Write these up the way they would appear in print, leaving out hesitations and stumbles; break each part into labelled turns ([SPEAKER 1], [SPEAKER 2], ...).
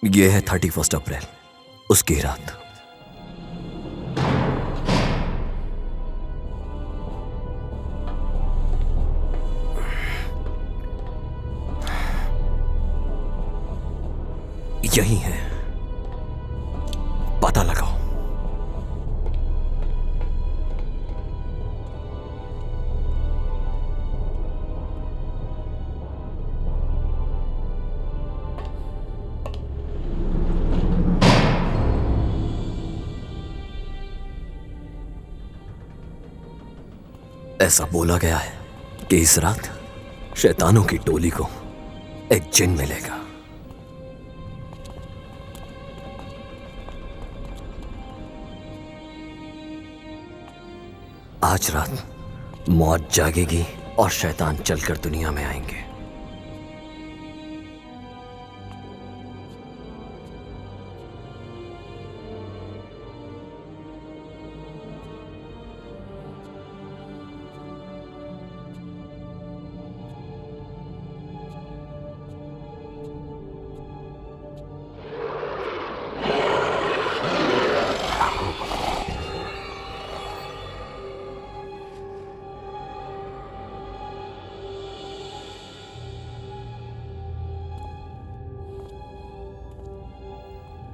[SPEAKER 1] ये है 31 अप्रैल, उसकी रात। यही है, पता लगाओ। ऐसा बोला गया है कि इस रात शैतानों की टोली को एक जिन मिलेगा। आज रात मौत जागेगी और शैतान चलकर दुनिया में आएंगे।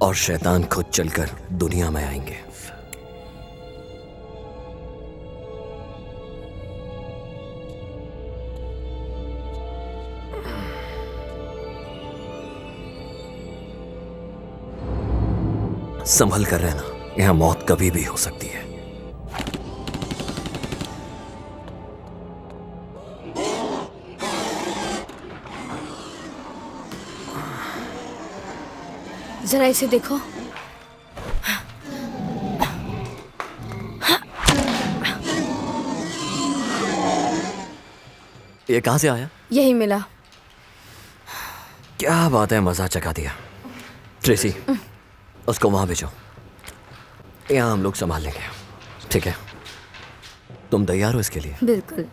[SPEAKER 1] और शैतान खुद चलकर दुनिया में आएंगे। संभल कर रहना, यहां मौत कभी भी हो सकती है।
[SPEAKER 2] जरा इसे देखो।
[SPEAKER 1] ये कहां से आया?
[SPEAKER 2] यही मिला।
[SPEAKER 1] क्या बात है, मजा चखा दिया। ट्रेसी, उसको वहां भेजो, यहां हम लोग संभाल लेंगे। ठीक है, तुम तैयार हो इसके लिए?
[SPEAKER 2] बिल्कुल।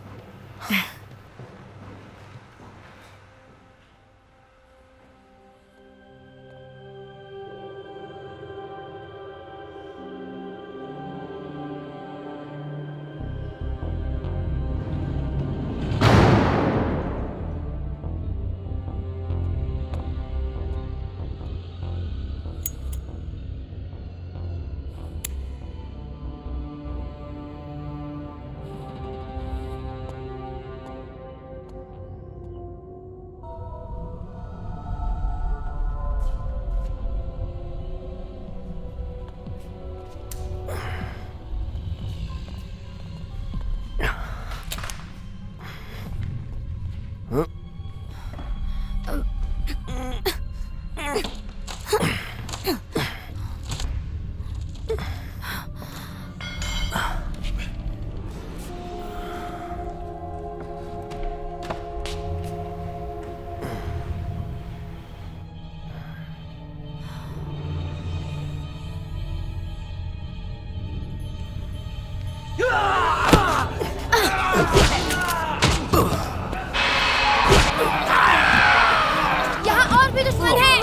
[SPEAKER 2] यहाँ और भी दुश्मन हैं।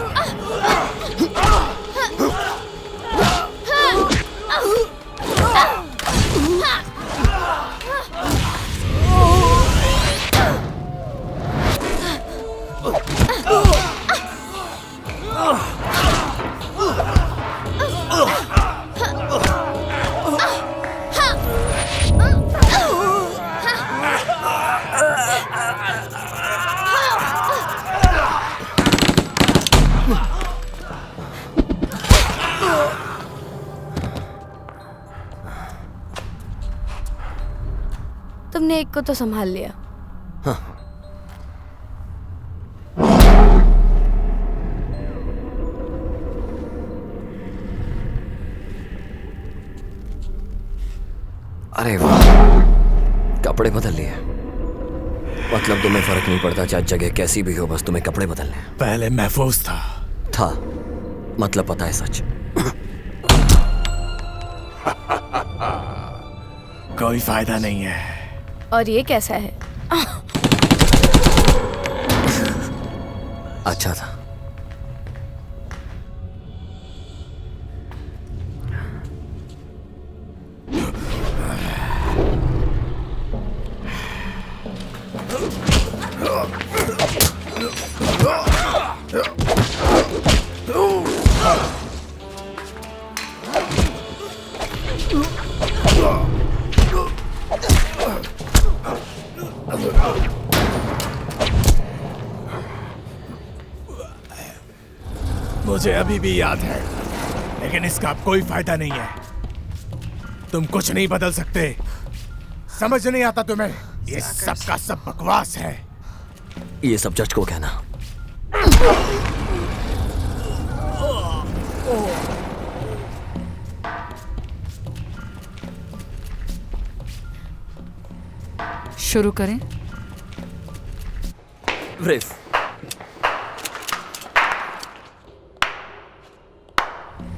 [SPEAKER 2] तुमने एक को तो संभाल लिया।
[SPEAKER 1] हाँ। अरे वाह, कपड़े बदल लिए। मतलब तुम्हें फर्क नहीं पड़ता चाहे जगह कैसी भी हो, बस तुम्हें कपड़े बदलने हैं।
[SPEAKER 3] पहले महफूज था।
[SPEAKER 1] मतलब पता है सच।
[SPEAKER 3] कोई फायदा नहीं है।
[SPEAKER 2] और ये कैसा है?
[SPEAKER 1] अच्छा था।
[SPEAKER 3] मुझे अभी भी याद है, लेकिन इसका अब कोई फायदा नहीं है। तुम कुछ नहीं बदल सकते। समझ नहीं आता तुम्हें? ये सब का सब बकवास है।
[SPEAKER 1] ये सब जज को कहना।
[SPEAKER 4] शुरू करें?
[SPEAKER 1] रेफ,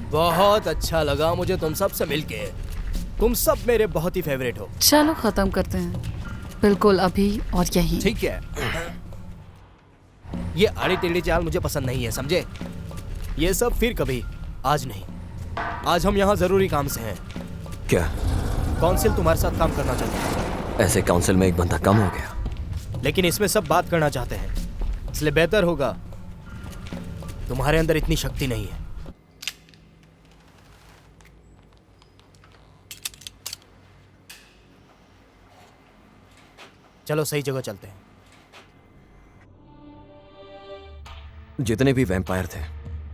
[SPEAKER 5] बहुत अच्छा लगा मुझे तुम सब से मिलके। तुम सब मेरे बहुत ही फेवरेट हो।
[SPEAKER 4] चलो खत्म करते हैं, बिल्कुल अभी और यही।
[SPEAKER 5] ठीक है, ये आड़ी टेढ़ी चाल मुझे पसंद नहीं है, समझे? ये सब फिर कभी, आज नहीं। आज हम यहाँ जरूरी काम से हैं।
[SPEAKER 1] क्या
[SPEAKER 5] काउंसिल तुम्हारे साथ काम करना चाहती है।
[SPEAKER 1] ऐसे काउंसिल में एक बंदा कम हो गया?
[SPEAKER 5] लेकिन इसमें सब बात करना चाहते हैं, इसलिए बेहतर होगा। तुम्हारे अंदर इतनी शक्ति नहीं है। चलो सही जगह चलते हैं।
[SPEAKER 1] जितने भी वैम्पायर थे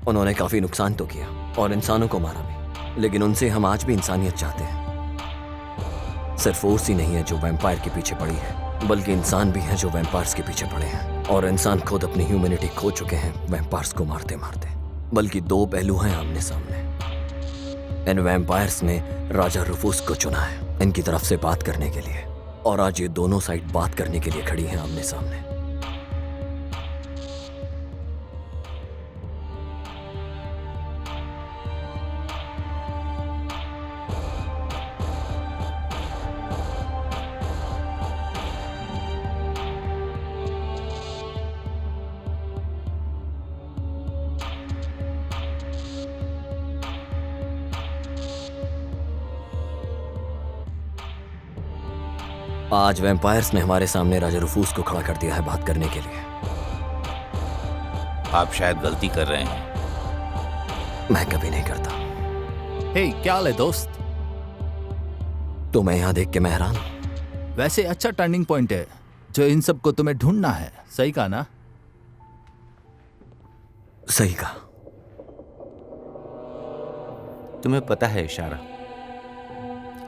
[SPEAKER 1] उन्होंने काफी नुकसान तो किया और इंसानों को मारा भी, लेकिन उनसे हम आज भी इंसानियत चाहते हैं। सिर्फ फोर्स ही नहीं है जो वैम्पायर के पीछे पड़ी है, बल्कि इंसान भी हैं जो वैम्पायर्स के पीछे पड़े हैं। और इंसान खुद अपनी ह्यूमैनिटी खो चुके हैं वैम्पायर्स को मारते मारते। बल्कि दो पहलू हैं आमने सामने। इन वैम्पायर्स ने राजा रुफूस को चुना है इनकी तरफ से बात करने के लिए, और आज ये दोनों साइड बात करने के लिए खड़ी हैं आमने सामने। आज वैम्पायर्स ने हमारे सामने राजा रुफूस को खड़ा कर दिया है बात करने के लिए।
[SPEAKER 6] आप शायद गलती कर रहे हैं।
[SPEAKER 1] मैं कभी नहीं करता।
[SPEAKER 6] हे, क्या हाल है दोस्त?
[SPEAKER 1] तो मैं यहाँ देख के मैं हैरान हूं।
[SPEAKER 6] वैसे अच्छा टर्निंग पॉइंट है जो इन सब को तुम्हें ढूंढना है। सही कहा ना?
[SPEAKER 1] सही कहा।
[SPEAKER 6] तुम्हें पता है इशारा,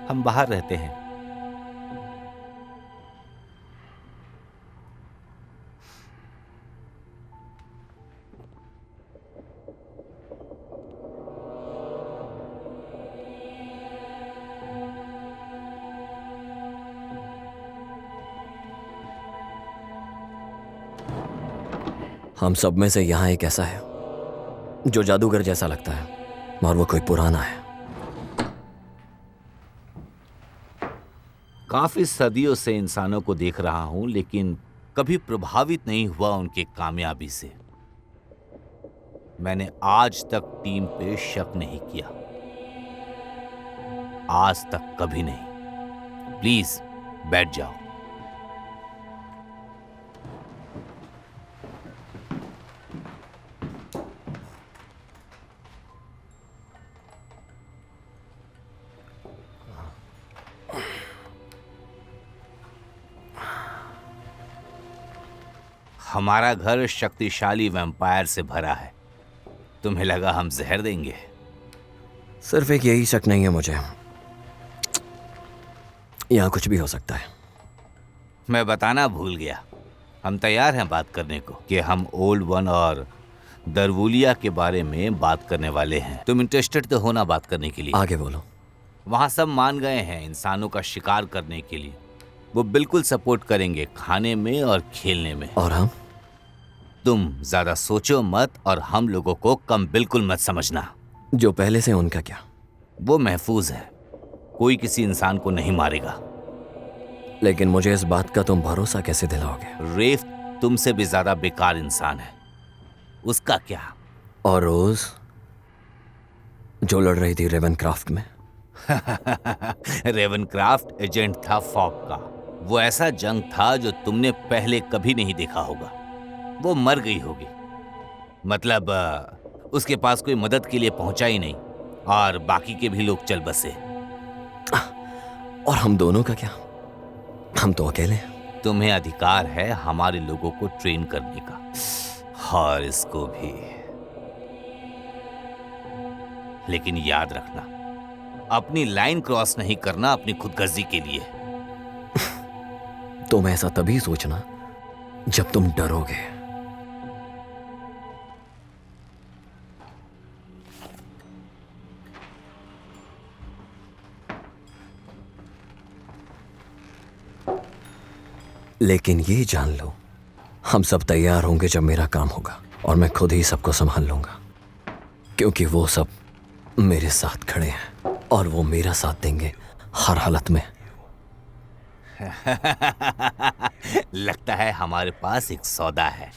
[SPEAKER 6] हम बाहर रहते हैं।
[SPEAKER 1] हम सब में से यहाँ एक ऐसा है जो जादूगर जैसा लगता है, और वो कोई पुराना है।
[SPEAKER 6] काफी सदियों से इंसानों को देख रहा हूं, लेकिन कभी प्रभावित नहीं हुआ उनके कामयाबी से। मैंने आज तक टीम पे शक नहीं किया, आज तक कभी नहीं। प्लीज बैठ जाओ। हमारा घर शक्तिशाली वैम्पायर से भरा है। तुम्हें लगा हम जहर देंगे?
[SPEAKER 1] सिर्फ एक यही शक नहीं है मुझे, यहाँ कुछ भी हो सकता है।
[SPEAKER 6] मैं बताना भूल गया, हम तैयार हैं बात करने को कि हम ओल्ड वन और दरवुलिया के बारे में बात करने वाले हैं। तुम इंटरेस्टेड तो हो ना बात करने के लिए?
[SPEAKER 1] आगे बोलो।
[SPEAKER 6] वहाँ सब मान गए हैं इंसानों का शिकार करने के लिए। वो बिल्कुल सपोर्ट करेंगे खाने में और खेलने में।
[SPEAKER 1] और हम?
[SPEAKER 6] तुम ज्यादा सोचो मत और हम लोगों को कम बिल्कुल मत समझना।
[SPEAKER 1] जो पहले से उनका क्या?
[SPEAKER 6] वो महफूज है, कोई किसी इंसान को नहीं मारेगा।
[SPEAKER 1] लेकिन मुझे इस बात का तुम भरोसा कैसे दिलाओगे?
[SPEAKER 6] रेफ तुमसे भी ज्यादा बेकार इंसान है, उसका क्या?
[SPEAKER 1] और रोज जो लड़ रही थी रेवनक्राफ्ट में?
[SPEAKER 6] रेवनक्राफ्ट एजेंट था फॉग का। वो ऐसा जंग था जो तुमने पहले कभी नहीं देखा होगा। वो मर गई होगी। मतलब उसके पास कोई मदद के लिए पहुंचा ही नहीं और बाकी के भी लोग चल बसे।
[SPEAKER 1] और हम दोनों का क्या? हम तो अकेले हैं।
[SPEAKER 6] तुम्हें अधिकार है हमारे लोगों को ट्रेन करने का और इसको भी, लेकिन याद रखना अपनी लाइन क्रॉस नहीं करना अपनी खुदगर्जी के लिए।
[SPEAKER 1] तुम ऐसा तभी सोचना जब तुम डरोगे। लेकिन ये जान लो, हम सब तैयार होंगे जब मेरा काम होगा और मैं खुद ही सबको संभाल लूंगा, क्योंकि वो सब मेरे साथ खड़े हैं और वो मेरा साथ देंगे हर हालत में।
[SPEAKER 6] लगता है हमारे पास एक सौदा है।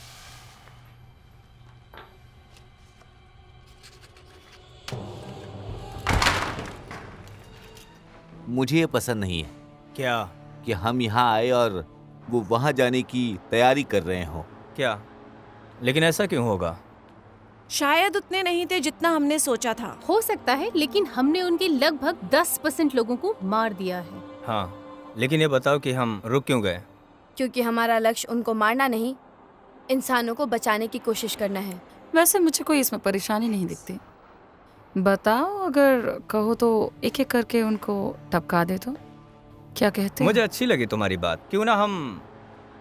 [SPEAKER 6] मुझे ये पसंद नहीं है
[SPEAKER 5] क्या?
[SPEAKER 6] कि हम यहाँ आए और वो वहां जाने की तैयारी कर रहे हो।
[SPEAKER 5] क्या? लेकिन ऐसा क्यों होगा?
[SPEAKER 7] शायद उतने नहीं थे जितना हमने सोचा था।
[SPEAKER 4] हो सकता है, लेकिन हमने उनके लगभग 10% लोगों को मार दिया है।
[SPEAKER 5] हाँ, लेकिन ये बताओ कि हम रुक क्यों गए?
[SPEAKER 2] क्योंकि हमारा लक्ष्य उनको मारना नहीं, इंसानों को बचाने की कोशिश करना है।
[SPEAKER 4] वैसे मुझे कोई इसमें परेशानी नहीं दिखती। बताओ, अगर कहो तो एक एक करके उनको टपका दे तो क्या कहते?
[SPEAKER 5] मुझे अच्छी लगी तुम्हारी बात। क्यों ना हम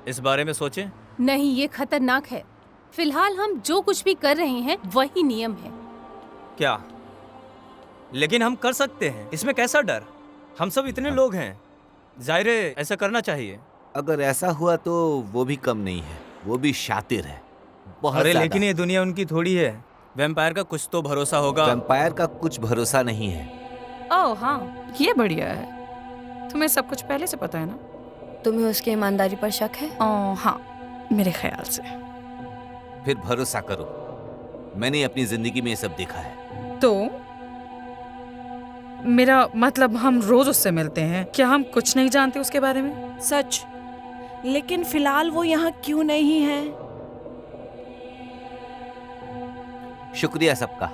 [SPEAKER 5] इस बारे में सोचें?
[SPEAKER 4] नहीं, ये खतरनाक है। फिलहाल हम जो कुछ भी कर रहे हैं वही नियम है।
[SPEAKER 5] क्या? लेकिन हम कर सकते हैं, इसमें कैसा डर? हम सब इतने लोग हैं, जाहिर है ऐसा करना चाहिए।
[SPEAKER 6] अगर ऐसा हुआ तो वो भी कम नहीं है, वो भी शातिर है बहुत
[SPEAKER 5] अरे
[SPEAKER 6] ज्यादा।
[SPEAKER 5] लेकिन ये दुनिया उनकी थोड़ी है। वैम्पायर का कुछ तो भरोसा होगा।
[SPEAKER 6] वैम्पायर का कुछ भरोसा नहीं है।
[SPEAKER 4] ओह हाँ, ये बढ़िया है। तुम्हें सब कुछ पहले से पता है ना?
[SPEAKER 2] तुम्हें उसकी ईमानदारी पर शक है?
[SPEAKER 4] ओह हाँ, मेरे ख्याल से।
[SPEAKER 6] फिर भरोसा करो, मैंने अपनी जिंदगी में ये सब देखा है।
[SPEAKER 8] तो मेरा मतलब हम रोज उससे मिलते हैं, क्या हम कुछ नहीं जानते उसके बारे में?
[SPEAKER 7] सच, लेकिन फिलहाल वो यहाँ क्यों नहीं है?
[SPEAKER 6] शुक्रिया सबका।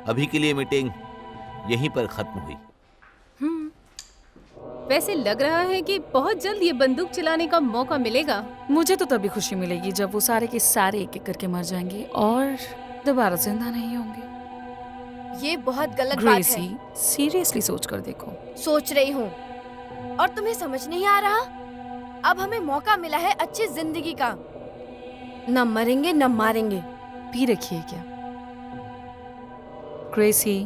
[SPEAKER 6] अभी के लिए मीटिंग यहीं पर खत्म हुई।
[SPEAKER 4] वैसे लग रहा है कि बहुत जल्द ये बंदूक चलाने का मौका मिलेगा।
[SPEAKER 8] मुझे तो तभी खुशी मिलेगी जब वो सारे के सारे एक एक करके मर जाएंगे और दोबारा जिंदा नहीं होंगे।
[SPEAKER 2] ये बहुत गलत बात
[SPEAKER 8] ग्रेसी,
[SPEAKER 2] है।
[SPEAKER 8] सीरियसली सोच कर देखो।
[SPEAKER 2] सोच रही हूँ, और तुम्हें समझ नहीं आ रहा? अब हमें मौका मिला है अच्छी जिंदगी का। न मरेंगे न मारेंगे।
[SPEAKER 8] पी रखिए क्या? ग्रेसी,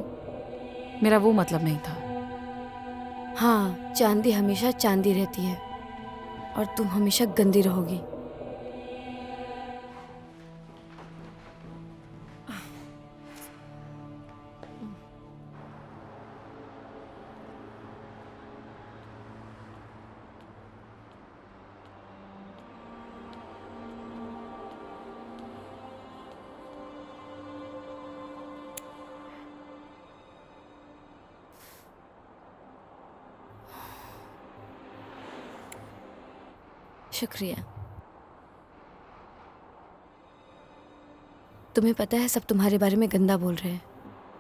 [SPEAKER 8] मेरा वो मतलब नहीं था।
[SPEAKER 2] हाँ, चांदी हमेशा चांदी रहती है और तुम हमेशा गंदी रहोगी। शुक्रिया। तुम्हें पता है सब तुम्हारे बारे में गंदा बोल रहे हैं।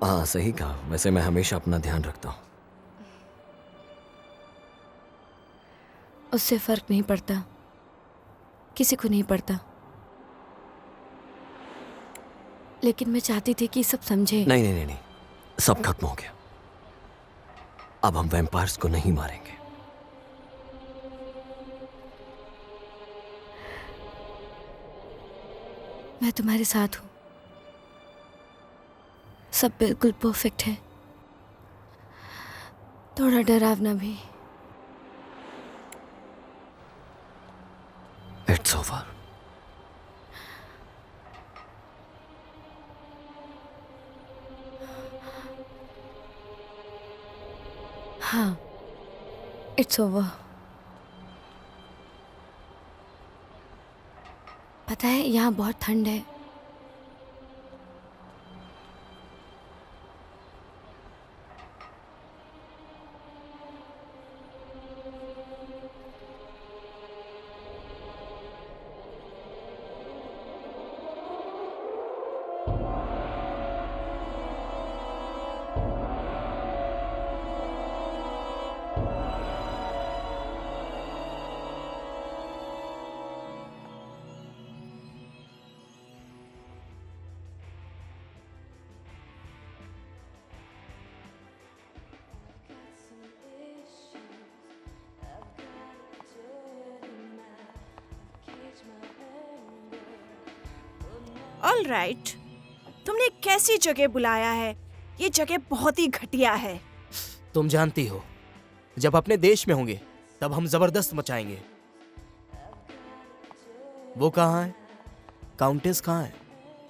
[SPEAKER 1] हाँ सही कहा। वैसे मैं हमेशा अपना ध्यान रखता हूँ।
[SPEAKER 2] उससे फर्क नहीं पड़ता, किसी को नहीं पड़ता। लेकिन मैं चाहती थी कि सब समझे।
[SPEAKER 1] नहीं नहीं नहीं नहीं, सब खत्म हो गया। अब हम वैम्पायर्स को नहीं मारेंगे।
[SPEAKER 2] मैं तुम्हारे साथ हूँ। सब बिल्कुल परफेक्ट है, थोड़ा डरावना भी।
[SPEAKER 1] It's over.
[SPEAKER 2] हाँ, इट्स ओवर। पता है यहाँ बहुत ठंड है।
[SPEAKER 7] ऑल राइट, तुमने कैसी जगह बुलाया है? ये जगह बहुत ही घटिया है।
[SPEAKER 9] तुम जानती हो, जब अपने देश में होंगे तब हम जबरदस्त मचाएंगे। वो कहाँ है? काउंटेस कहाँ है?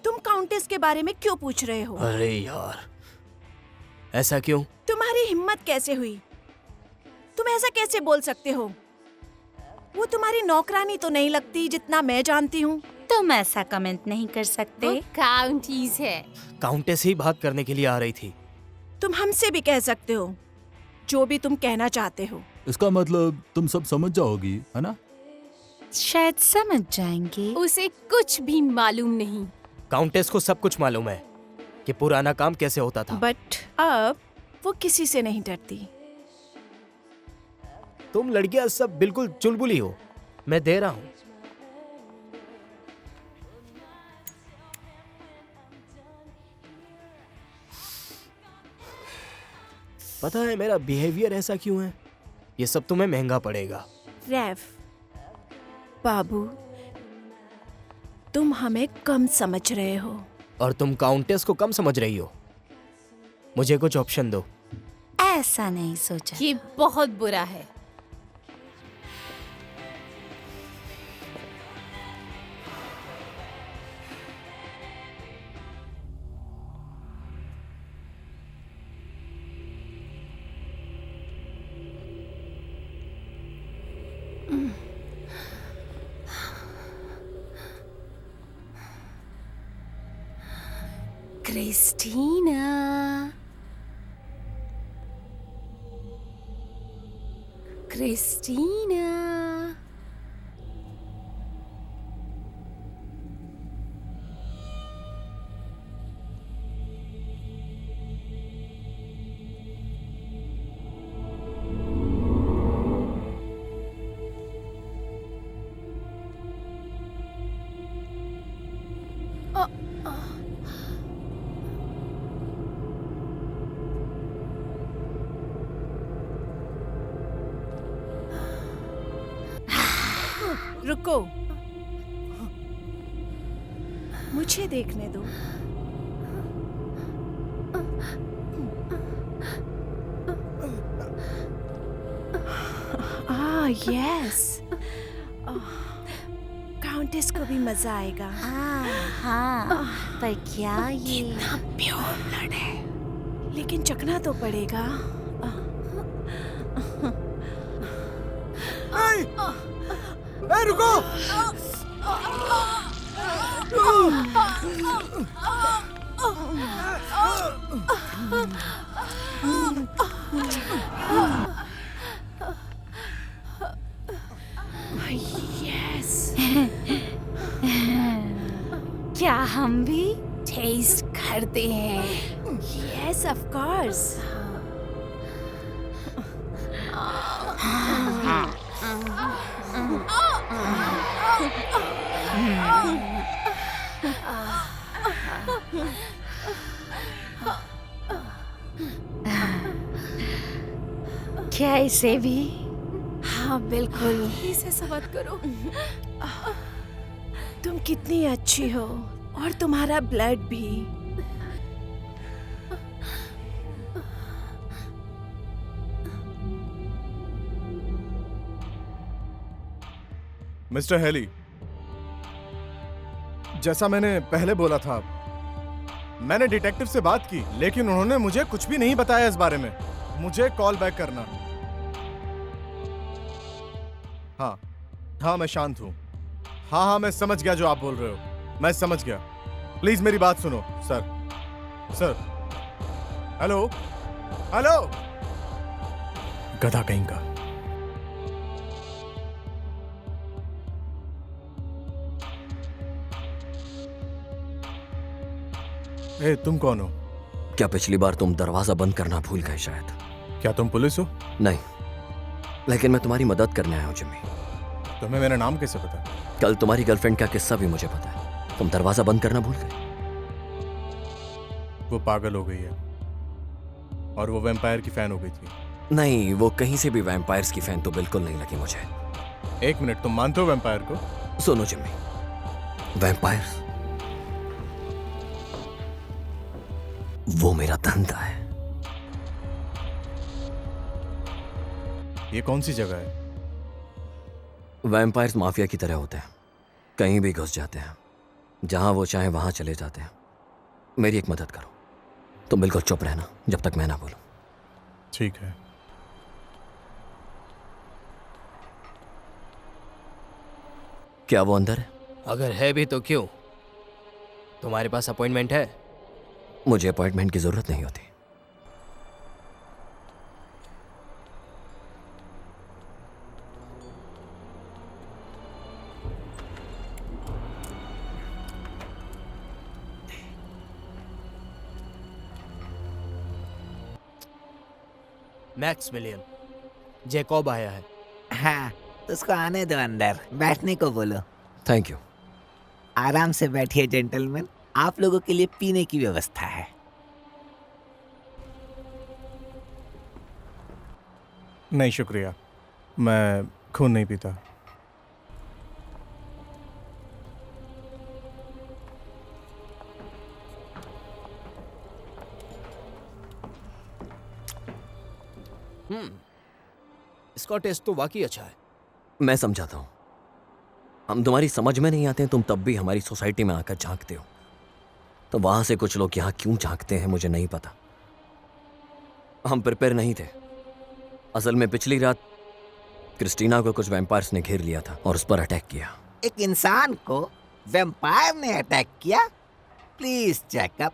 [SPEAKER 7] तुम काउंटेस के बारे में क्यों पूछ रहे हो?
[SPEAKER 9] अरे यार, ऐसा क्यों?
[SPEAKER 7] तुम्हारी हिम्मत कैसे हुई? तुम ऐसा कैसे बोल सकते हो? वो तुम्हारी नौकरानी तो नहीं लगती जितना मैं जानती हूँ।
[SPEAKER 10] तुम ऐसा कमेंट नहीं कर सकते।
[SPEAKER 2] काउंटीज है।
[SPEAKER 9] काउंटेस ही बात करने के लिए आ रही थी।
[SPEAKER 7] तुम हमसे भी कह सकते हो जो भी तुम कहना चाहते हो।
[SPEAKER 11] इसका मतलब तुम सब समझ जाओगी, है ना?
[SPEAKER 10] शायद समझ जाएंगे।
[SPEAKER 2] उसे कुछ भी मालूम नहीं।
[SPEAKER 9] काउंटेस को सब कुछ मालूम है कि पुराना काम कैसे होता था।
[SPEAKER 7] बट अब वो किसी से नहीं डरती।
[SPEAKER 9] तुम लड़कियां सब बिल्कुल चुलबुली हो। मैं दे रहा हूँ। पता है मेरा बिहेवियर ऐसा क्यों है? ये सब तुम्हें महंगा पड़ेगा।
[SPEAKER 7] रैफ, बाबू, तुम हमें कम समझ रहे हो।
[SPEAKER 9] और तुम काउंटेस को कम समझ रही हो। मुझे कुछ ऑप्शन दो।
[SPEAKER 10] ऐसा नहीं सोचा।
[SPEAKER 2] ये बहुत बुरा है। क्रिस्टीना, क्रिस्टीना,
[SPEAKER 7] रुको, मुझे देखने दो। यस, काउंटेस को भी मजा आएगा।
[SPEAKER 10] हाँ, पर क्या ये
[SPEAKER 7] प्योर ब्लड है, लेकिन चखना तो पड़ेगा।
[SPEAKER 3] ए, रुको!
[SPEAKER 7] यस।
[SPEAKER 10] क्या हम भी टेस्ट करते हैं?
[SPEAKER 7] Yes, of course.
[SPEAKER 10] क्या इसे भी?
[SPEAKER 7] हाँ बिल्कुल।
[SPEAKER 2] इसे मत करो।
[SPEAKER 7] तुम कितनी अच्छी हो, और तुम्हारा ब्लड भी।
[SPEAKER 3] मिस्टर हेली, जैसा मैंने पहले बोला था, मैंने डिटेक्टिव से बात की, लेकिन उन्होंने मुझे कुछ भी नहीं बताया इस बारे में। मुझे कॉल बैक करना। हाँ हाँ, मैं शांत हूँ। हाँ हाँ, मैं समझ गया जो आप बोल रहे हो। मैं समझ गया। प्लीज मेरी बात सुनो सर। Sir, hello hello. गधा कहीं का। ए, तुम कौन हो?
[SPEAKER 1] क्या पिछली बार तुम दरवाजा बंद करना भूल गए शायद?
[SPEAKER 3] क्या तुम पुलिस हो?
[SPEAKER 1] नहीं, लेकिन मैं तुम्हारी मदद करने आया हूँ जिम्मी।
[SPEAKER 3] तुम्हें मेरा नाम कैसे पता?
[SPEAKER 1] कल तुम्हारी गर्लफ्रेंड का किस्सा भी मुझे पता है। तुम दरवाजा बंद करना भूल गए।
[SPEAKER 3] वो पागल हो गई है और वो वैम्पायर की फैन हो गई थी।
[SPEAKER 1] नहीं, वो कहीं से भी वैम्पायर्स की फैन तो बिल्कुल नहीं लगी मुझे।
[SPEAKER 3] एक मिनट, तुम मानते हो वैम्पायर को?
[SPEAKER 1] सुनो जिम्मी, वैम्पायर्स वो मेरा धंधा है।
[SPEAKER 3] ये कौन सी जगह है?
[SPEAKER 1] वैम्पायर्स माफिया की तरह होते हैं, कहीं भी घुस जाते हैं, जहां वो चाहे वहां चले जाते हैं। मेरी एक मदद करो, तुम बिल्कुल चुप रहना जब तक मैं ना बोलूं।
[SPEAKER 3] ठीक है।
[SPEAKER 1] क्या वो अंदर है?
[SPEAKER 9] अगर है भी तो क्यों? तुम्हारे पास अपॉइंटमेंट है?
[SPEAKER 1] मुझे अपॉइंटमेंट की जरूरत नहीं होती।
[SPEAKER 9] मैक्समिलियन, जैकब आया है।
[SPEAKER 12] हाँ, तो उसको आने दो अंदर, बैठने को बोलो।
[SPEAKER 1] Thank you.
[SPEAKER 12] आराम से बैठिए जेंटलमैन, आप लोगों के लिए पीने की व्यवस्था है।
[SPEAKER 3] नहीं शुक्रिया, मैं खून नहीं पीता।
[SPEAKER 9] इसका टेस्ट तो वाकई अच्छा है।
[SPEAKER 1] मैं समझाता हूं, हम तुम्हारी समझ में नहीं आते हैं, तुम तब भी हमारी सोसाइटी में आकर झांकते हो। तो वहां से कुछ लोग यहां क्यों झांकते हैं मुझे नहीं पता। हम प्रिपेयर नहीं थे। असल में पिछली रात क्रिस्टीना को कुछ वैम्पायर्स ने घेर लिया था और उस पर अटैक किया।
[SPEAKER 12] एक इंसान को वैम्पायर ने अटैक किया? प्लीज जैकब,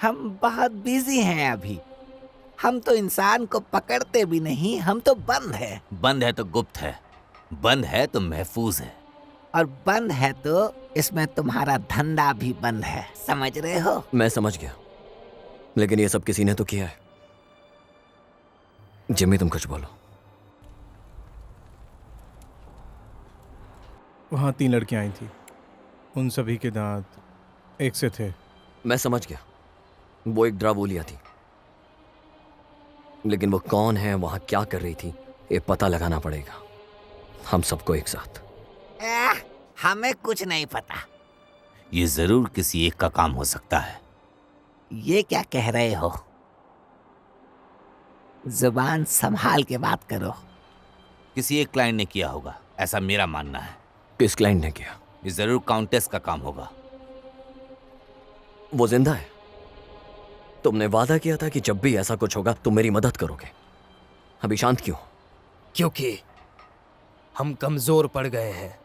[SPEAKER 12] हम बहुत बिजी हैं अभी। हम तो इंसान को पकड़ते भी नहीं, हम तो बंद है।
[SPEAKER 6] बंद है तो गुप्त है, बंद है तो महफूज है,
[SPEAKER 12] और बंद है तो इसमें तुम्हारा धंधा भी बंद है, समझ रहे हो?
[SPEAKER 1] मैं समझ गया, लेकिन ये सब किसी ने तो किया है। जिम्मी तुम कुछ बोलो।
[SPEAKER 3] वहाँ 3 लड़कियां आई थी, उन सभी के दांत एक से थे।
[SPEAKER 1] मैं समझ गया, वो एक ड्रावोलिया थी, लेकिन वो कौन है, वहां क्या कर रही थी, ये पता लगाना पड़ेगा हम सबको एक साथ।
[SPEAKER 12] हमें कुछ नहीं पता।
[SPEAKER 6] ये जरूर किसी एक का काम हो सकता है।
[SPEAKER 12] ये क्या कह रहे हो? जुबान संभाल के बात करो।
[SPEAKER 6] किसी एक क्लाइंट ने किया होगा, ऐसा मेरा मानना है।
[SPEAKER 1] किस क्लाइंट ने किया?
[SPEAKER 6] ये जरूर काउंटेस का काम होगा।
[SPEAKER 1] वो जिंदा है? तुमने वादा किया था कि जब भी ऐसा कुछ होगा तुम मेरी मदद करोगे। अभी शांत क्यों?
[SPEAKER 9] क्योंकि हम कमजोर पड़ गए हैं।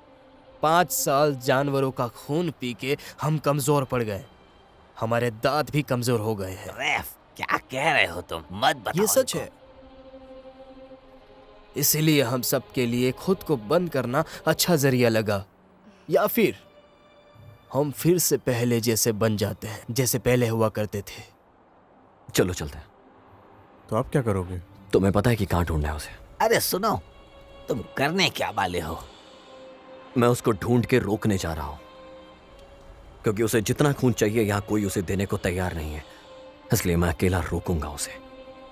[SPEAKER 9] 5 साल जानवरों का खून पी के हम कमजोर पड़ गए। हमारे दांत भी कमजोर हो गए हैं।
[SPEAKER 12] रेफ, क्या कह रहे हो तुम? मत बताओ।
[SPEAKER 9] ये सच है। इसीलिए हम सब के लिए खुद को बंद करना अच्छा जरिया लगा, या फिर हम फिर से पहले जैसे बन जाते हैं, जैसे पहले हुआ करते थे।
[SPEAKER 1] चलो चलते हैं।
[SPEAKER 3] तो आप क्या करोगे?
[SPEAKER 1] तुम्हें पता है कि कहाँ ढूंढना है उसे?
[SPEAKER 12] अरे सुनो, तुम करने क्या वाले हो?
[SPEAKER 1] मैं उसको ढूंढ के रोकने जा रहा हूं, क्योंकि उसे जितना खून चाहिए यहाँ कोई उसे देने को तैयार नहीं है, इसलिए मैं अकेला रोकूंगा उसे।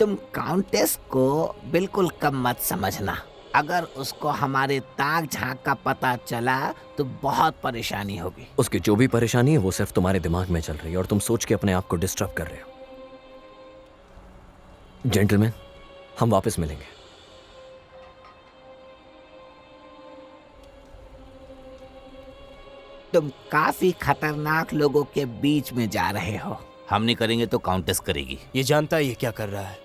[SPEAKER 12] तुम काउंटेस को बिल्कुल कम मत समझना। अगर उसको हमारे ताक झांक का पता चला तो बहुत परेशानी होगी।
[SPEAKER 1] उसकी जो भी परेशानी है वो सिर्फ तुम्हारे दिमाग में चल रही है और तुम सोच के अपने आप को डिस्टर्ब कर रहे हो। जेंटलमैन, हम वापस मिलेंगे।
[SPEAKER 12] तुम काफी खतरनाक लोगों के बीच में जा रहे हो।
[SPEAKER 6] हम नहीं करेंगे तो काउंटेस करेगी।
[SPEAKER 9] ये जानता है ये क्या कर रहा है।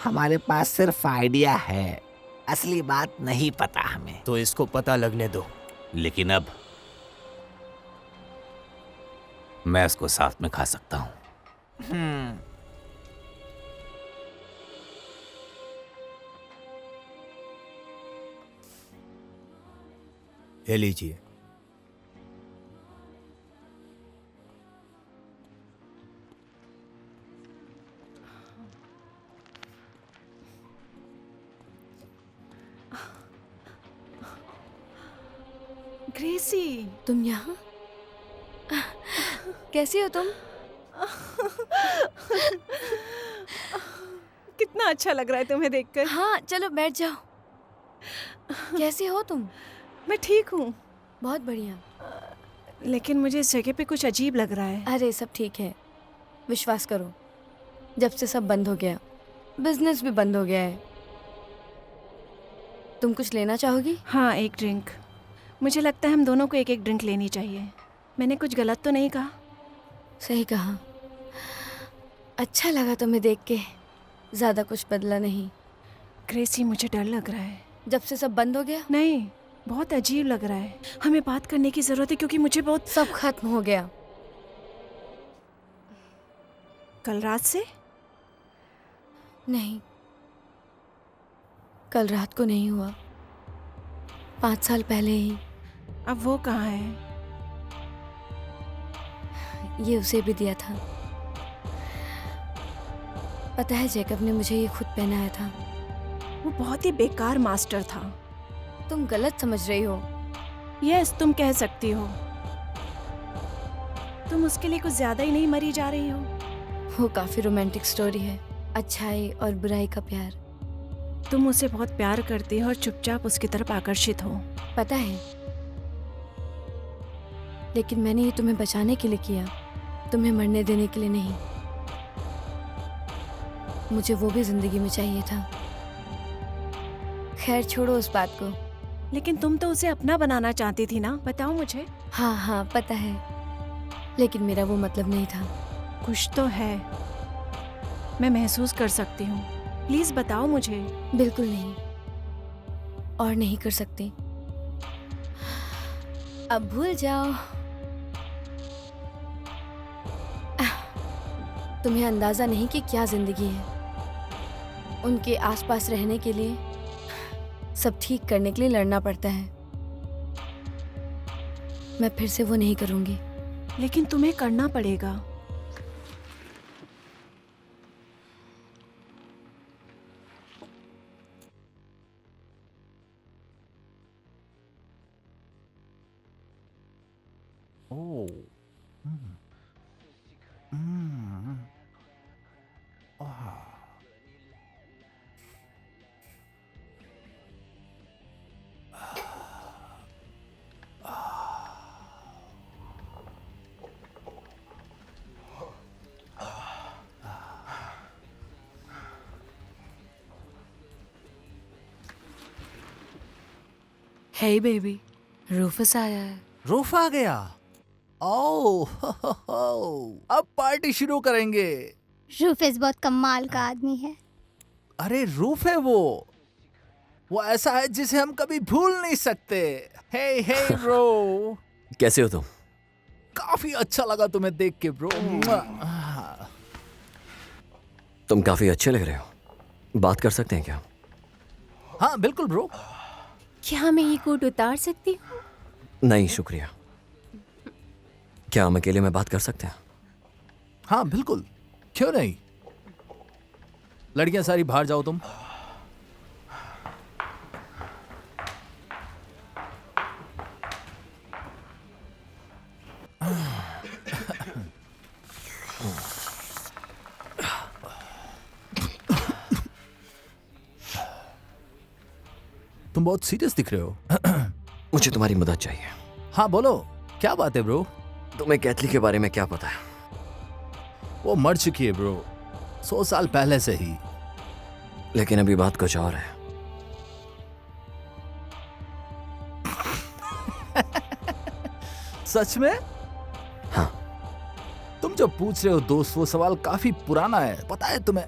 [SPEAKER 12] हमारे पास सिर्फ आइडिया है, असली बात नहीं पता हमें।
[SPEAKER 9] तो इसको पता लगने दो।
[SPEAKER 6] लेकिन अब मैं इसको साथ में खा सकता हूं।
[SPEAKER 9] ये लीजिए।
[SPEAKER 7] ग्रेसी,
[SPEAKER 2] तुम यहाँ? कैसी हो तुम?
[SPEAKER 7] कितना अच्छा लग रहा है तुम्हें देखकर।
[SPEAKER 2] हाँ, चलो बैठ जाओ। कैसी हो तुम?
[SPEAKER 7] मैं ठीक हूँ,
[SPEAKER 2] बहुत बढ़िया।
[SPEAKER 7] लेकिन मुझे इस जगह पे कुछ अजीब लग रहा है।
[SPEAKER 2] अरे सब ठीक है। विश्वास करो, जब से सब बंद हो गया, बिजनेस भी बंद हो गया है। तुम कुछ लेना चाहोगी?
[SPEAKER 7] हाँ, एक ड्रिंक। मुझे लगता है हम दोनों को एक एक ड्रिंक लेनी चाहिए। मैंने कुछ गलत तो नहीं कहा?
[SPEAKER 2] सही कहा। अच्छा लगा तुम्हें देख के, ज़्यादा कुछ बदला नहीं।
[SPEAKER 7] ग्रेसी, मुझे डर लग रहा है।
[SPEAKER 2] जब से सब बंद हो गया?
[SPEAKER 7] नहीं, बहुत अजीब लग रहा है। हमें बात करने की ज़रूरत है क्योंकि मुझे बहुत...
[SPEAKER 2] सब खत्म हो गया।
[SPEAKER 7] कल रात से?
[SPEAKER 2] नहीं, कल रात को नहीं हुआ, 5 साल पहले ही।
[SPEAKER 7] अब वो कहाँ है?
[SPEAKER 2] ये उसे भी दिया था। पता है, जैकब ने मुझे ये खुद पहनाया था।
[SPEAKER 7] वो बहुत ही बेकार मास्टर था।
[SPEAKER 2] तुम गलत समझ रही हो।
[SPEAKER 7] यस, तुम कह सकती हो। तुम उसके लिए कुछ ज्यादा ही नहीं मरी जा रही हो?
[SPEAKER 2] वो काफी रोमांटिक स्टोरी है, अच्छाई और बुराई का प्यार।
[SPEAKER 7] तुम उसे बहुत प्यार करती हो और चुपचाप उसकी तरफ आकर्षित हो।
[SPEAKER 2] पता है, लेकिन मैंने ये तुम्हें बचाने के लिए किया, तुम्हें मरने देने के लिए नहीं। मुझे वो भी जिंदगी में चाहिए था। खैर, छोड़ो उस बात को।
[SPEAKER 7] लेकिन तुम तो उसे अपना बनाना चाहती थी ना, बताओ मुझे।
[SPEAKER 2] हाँ हाँ, पता है, लेकिन मेरा वो मतलब नहीं था।
[SPEAKER 7] कुछ तो है, मैं महसूस कर सकती हूँ। प्लीज बताओ मुझे।
[SPEAKER 2] बिल्कुल नहीं, और नहीं कर सकती। अब भूल जाओ। तुम्हें अंदाजा नहीं कि क्या जिंदगी है। उनके आसपास रहने के लिए, सब ठीक करने के लिए लड़ना पड़ता है। मैं फिर से वो नहीं करूंगी।
[SPEAKER 7] लेकिन तुम्हें करना पड़ेगा।
[SPEAKER 11] ओह,
[SPEAKER 8] हे बेबी, रूफस आया है।
[SPEAKER 13] रूफ आ गया? ओह, अब पार्टी शुरू करेंगे।
[SPEAKER 10] रूफेस बहुत कमाल का आदमी है।
[SPEAKER 13] अरे रूफ है वो ऐसा है जिसे हम कभी भूल नहीं सकते। हे हे ब्रो।
[SPEAKER 1] कैसे हो तुम?
[SPEAKER 13] काफी अच्छा लगा तुम्हें देख के ब्रो।
[SPEAKER 1] तुम काफी अच्छे लग रहे हो। बात कर सकते हैं क्या?
[SPEAKER 13] हाँ बिल्कुल ब्रो।
[SPEAKER 10] क्या मैं ये कोट उतार सकती हूँ?
[SPEAKER 1] नहीं शुक्रिया। क्या हम अकेले में बात कर सकते हैं?
[SPEAKER 13] हाँ बिल्कुल, क्यों नहीं। लड़कियां सारी बाहर जाओ तुम। तुम बहुत सीरियस दिख रहे हो।
[SPEAKER 1] मुझे तुम्हारी मदद चाहिए।
[SPEAKER 13] हाँ बोलो, क्या बात है ब्रो?
[SPEAKER 1] तुम्हें कैथली के बारे में क्या पता है?
[SPEAKER 13] वो मर चुकी है ब्रो, 100 साल पहले से ही।
[SPEAKER 1] लेकिन अभी बात कुछ और है।
[SPEAKER 13] सच में?
[SPEAKER 1] हाँ।
[SPEAKER 13] तुम जो पूछ रहे हो दोस्त, वो सवाल काफी पुराना है, पता है तुम्हें?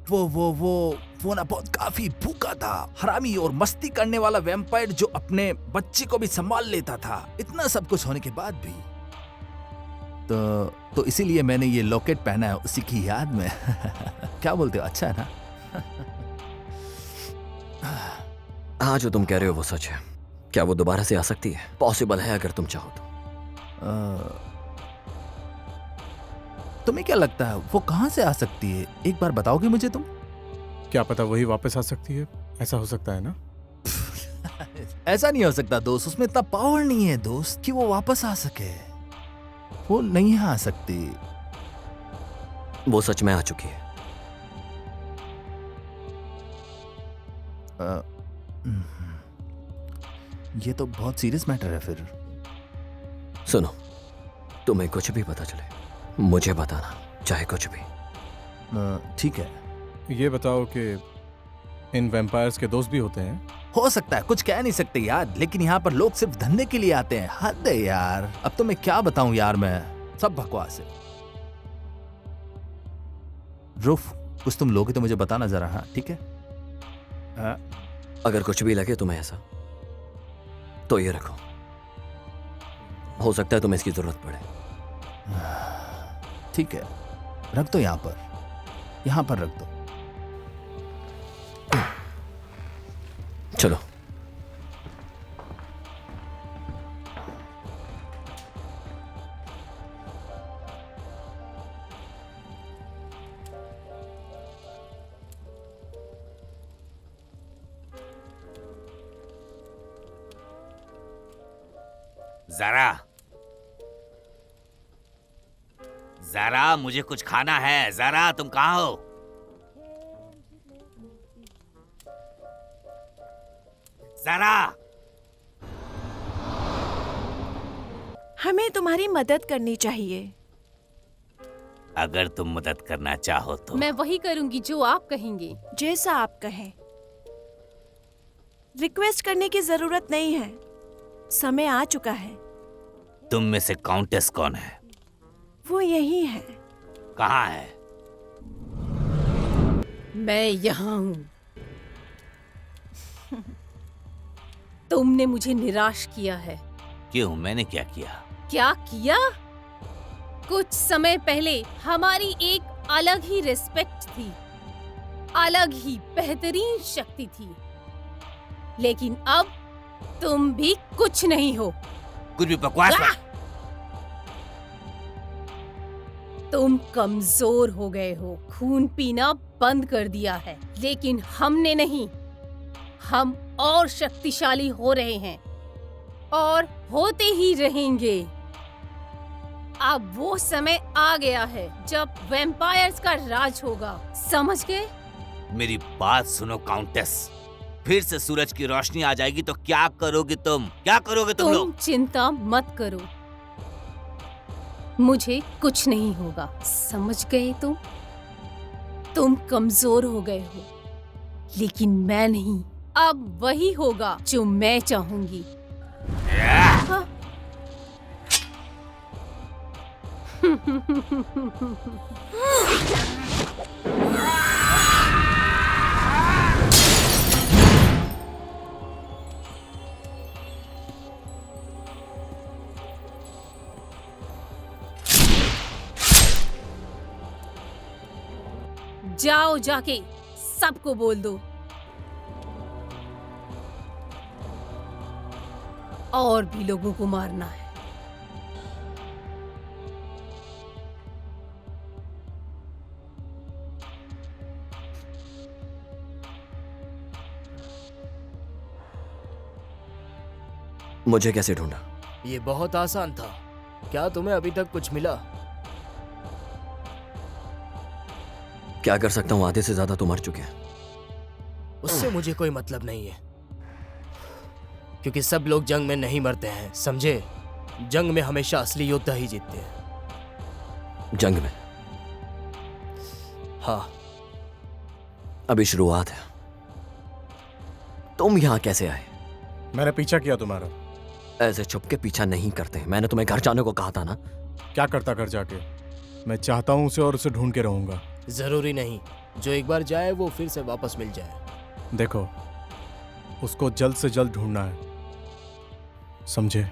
[SPEAKER 13] वो ना बहुत काफी भूखा था, हरामी और मस्ती करने वाला वैम्पायर जो अपने बच्चे को भी संभाल लेता था। इतना सब कुछ होने के बाद भी तो इसीलिए मैंने ये लॉकेट पहना है उसी की याद में। क्या बोलते हो, अच्छा है ना?
[SPEAKER 1] हाँ, जो तुम कह रहे हो वो सच है। क्या वो दोबारा से आ सकती है? पॉसिबल है अगर तुम चाहो तो।
[SPEAKER 13] तुम्हें क्या लगता है वो कहां से आ सकती है? एक बार बताओगे मुझे तुम?
[SPEAKER 3] क्या पता वही वापस आ सकती है, ऐसा हो सकता है ना?
[SPEAKER 13] ऐसा नहीं हो सकता दोस्त, उसमें इतना पावर नहीं है दोस्त कि वो वापस आ सके। वो नहीं आ सकती।
[SPEAKER 1] वो सच में आ चुकी है।
[SPEAKER 13] ये तो बहुत सीरियस मैटर है फिर।
[SPEAKER 1] सुनो, तुम्हें कुछ भी पता चले, मुझे बताना, चाहे कुछ भी।
[SPEAKER 13] ठीक है।
[SPEAKER 3] ये बताओ कि इन वैम्पायर्स के दोस्त भी होते हैं?
[SPEAKER 13] हो सकता है, कुछ कह नहीं सकते यार, लेकिन यहाँ पर लोग सिर्फ धंधे के लिए आते हैं। हद है यार, अब तो मैं क्या बताऊं यार, मैं सब बकवास है। रूफ, कुछ तुम लोगे तो मुझे बताना जरा। हाँ ठीक है।
[SPEAKER 1] अगर कुछ भी लगे तुम्हें ऐसा, तो ये रखो, हो सकता है तुम्हें इसकी जरूरत पड़े।
[SPEAKER 13] ठीक है, रख दो यहाँ पर रख दो।
[SPEAKER 1] चलो।
[SPEAKER 6] जरा मुझे कुछ खाना है। जरा तुम कहाँ हो? जरा
[SPEAKER 7] हमें तुम्हारी मदद करनी चाहिए।
[SPEAKER 6] अगर तुम मदद करना चाहो तो
[SPEAKER 10] मैं वही करूंगी जो आप कहेंगे।
[SPEAKER 7] जैसा आप कहें। रिक्वेस्ट करने की जरूरत नहीं है, समय आ चुका है।
[SPEAKER 6] तुम में से काउंटेस कौन है?
[SPEAKER 7] वो यही है।
[SPEAKER 6] कहाँ है?
[SPEAKER 10] मैं यहाँ हूँ। तुमने मुझे निराश किया है।
[SPEAKER 6] क्यों? मैंने क्या किया?
[SPEAKER 10] क्या किया? कुछ समय पहले हमारी एक अलग ही रिस्पेक्ट थी, अलग ही बेहतरीन शक्ति थी, लेकिन अब तुम भी कुछ नहीं हो।
[SPEAKER 6] कुछ भी बकवास मत।
[SPEAKER 10] तुम कमजोर हो गए हो, खून पीना बंद कर दिया है, लेकिन हमने नहीं। हम और शक्तिशाली हो रहे हैं और होते ही रहेंगे। अब वो समय आ गया है जब वैम्पायर्स का राज होगा, समझ गए?
[SPEAKER 6] मेरी बात सुनो काउंटेस, फिर से सूरज की रोशनी आ जाएगी तो क्या करोगे तुम? क्या करोगे तुम लोग?
[SPEAKER 10] चिंता मत करो, मुझे कुछ नहीं होगा, समझ गए तुम? तुम कमजोर हो गए हो, लेकिन मैं नहीं। अब वही होगा जो मैं चाहूंगी। हाँ? जाओ, जाके सबको बोल दो और भी लोगों को मारना है।
[SPEAKER 1] मुझे कैसे ढूंढा?
[SPEAKER 9] ये बहुत आसान था। क्या तुम्हें अभी तक कुछ मिला?
[SPEAKER 1] क्या कर सकता हूँ? आधे से ज्यादा तो मर चुके हैं।
[SPEAKER 9] उससे मुझे कोई मतलब नहीं है, क्योंकि सब लोग जंग में नहीं मरते हैं, समझे? जंग में हमेशा असली योद्धा ही जीतते हैं।
[SPEAKER 1] जंग में?
[SPEAKER 9] हाँ।
[SPEAKER 1] अभी शुरुआत है। तुम यहाँ कैसे आए?
[SPEAKER 3] मैंने पीछा किया तुम्हारा।
[SPEAKER 1] ऐसे छुप के पीछा नहीं करते। मैंने तुम्हें घर जाने को कहा था ना।
[SPEAKER 3] क्या करता घर जाके? मैं चाहता हूँ उसे और उसे ढूंढ के रहूंगा।
[SPEAKER 9] जरूरी नहीं, जो एक बार जाए वो फिर से वापस मिल जाए।
[SPEAKER 3] देखो, उसको जल्द से जल्द ढूंढना है, समझे?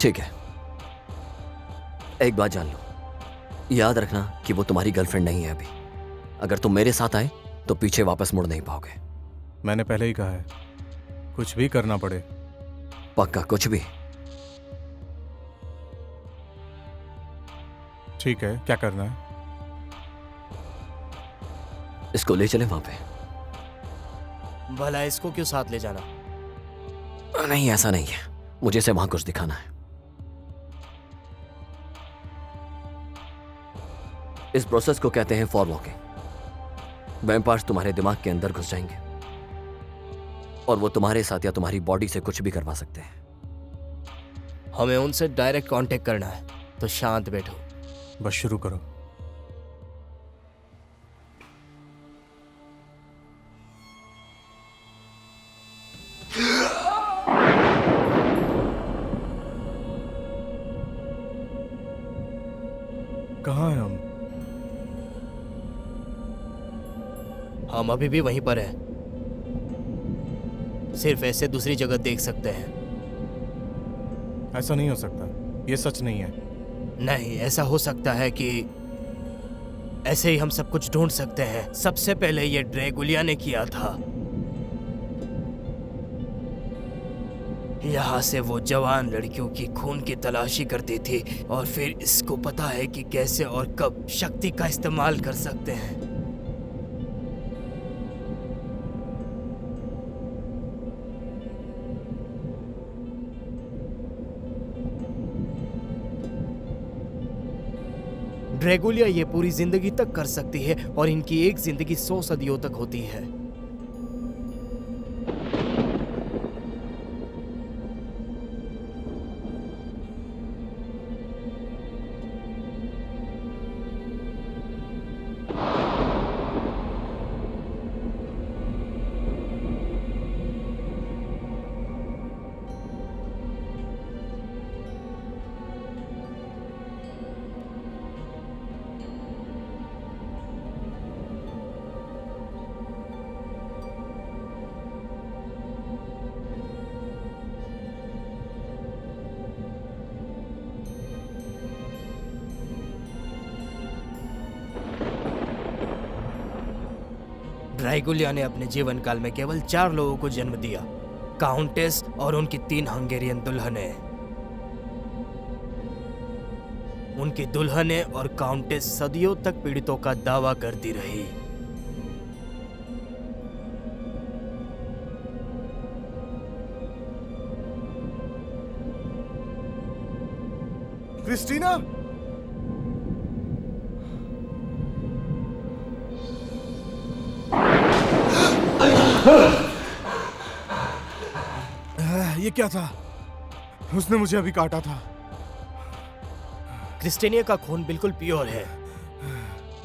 [SPEAKER 1] ठीक है, एक बात जान लो, याद रखना कि वो तुम्हारी गर्लफ्रेंड नहीं है अभी। अगर तुम मेरे साथ आए तो पीछे वापस मुड़ नहीं पाओगे।
[SPEAKER 3] मैंने पहले ही कहा है, कुछ भी करना पड़े।
[SPEAKER 1] पक्का? कुछ भी?
[SPEAKER 3] ठीक है, क्या करना है?
[SPEAKER 1] इसको ले चले वहां पे।
[SPEAKER 9] भला इसको क्यों साथ ले जाना?
[SPEAKER 1] नहीं, ऐसा नहीं है, मुझे इसे वहां कुछ दिखाना है। इस प्रोसेस को कहते हैं फॉर वॉकिंग। वैम्पायर्स तुम्हारे दिमाग के अंदर घुस जाएंगे और वो तुम्हारे साथ या तुम्हारी बॉडी से कुछ भी करवा सकते हैं।
[SPEAKER 9] हमें उनसे डायरेक्ट कांटेक्ट करना है। तो शांत बैठो।
[SPEAKER 3] बस शुरू करो। कहाँ हैं हम?
[SPEAKER 9] हम अभी भी वहीं पर हैं। सिर्फ ऐसे दूसरी जगह देख सकते हैं।
[SPEAKER 3] ऐसा नहीं हो सकता, ये सच नहीं है।
[SPEAKER 9] नहीं, ऐसा हो सकता है कि ऐसे ही हम सब कुछ ढूंढ सकते हैं। सबसे पहले ये ड्रैगुलिया ने किया था। यहाँ से वो जवान लड़कियों की खून की तलाशी करती थी और फिर इसको पता है कि कैसे और कब शक्ति का इस्तेमाल कर सकते हैं। ड्रैगुलिया ये पूरी जिंदगी तक कर सकती है और इनकी एक जिंदगी 100 सदियों तक होती है। ड्रैगुलिया ने अपने जीवन काल में केवल 4 लोगों को जन्म दिया, काउंटेस और उनकी 3 हंगेरियन दुल्हनें। उनकी दुल्हनें और काउंटेस सदियों तक पीड़ितों का दावा करती रही।
[SPEAKER 3] क्रिस्टीना, ये क्या था? उसने मुझे अभी काटा था।
[SPEAKER 9] क्रिस्टीनिया का खून बिल्कुल प्योर है।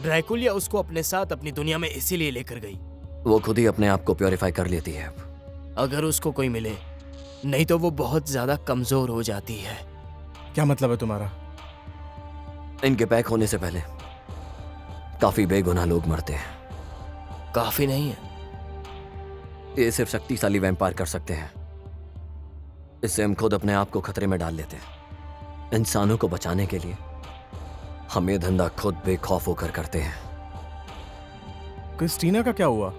[SPEAKER 9] ड्रैकुलिया उसको अपने साथ अपनी दुनिया में इसीलिए लेकर गई।
[SPEAKER 1] वो खुद ही अपने आप को प्योरीफाई कर लेती है अब।
[SPEAKER 9] अगर उसको कोई मिले, नहीं तो वो बहुत ज्यादा कमजोर हो जाती है।
[SPEAKER 3] क्या मतलब है तुम्हारा?
[SPEAKER 1] इनके पैक होने से पहले काफी बेगुनाह लोग मरते हैं।
[SPEAKER 9] काफी नहीं है,
[SPEAKER 1] ये सिर्फ शक्तिशाली वैम्पायर कर सकते हैं। इससे हम खुद अपने आप को खतरे में डाल लेते हैं। इंसानों को बचाने के लिए हम ये धंधा खुद बेखौफ होकर करते हैं।
[SPEAKER 3] क्रिस्टीना का क्या हुआ?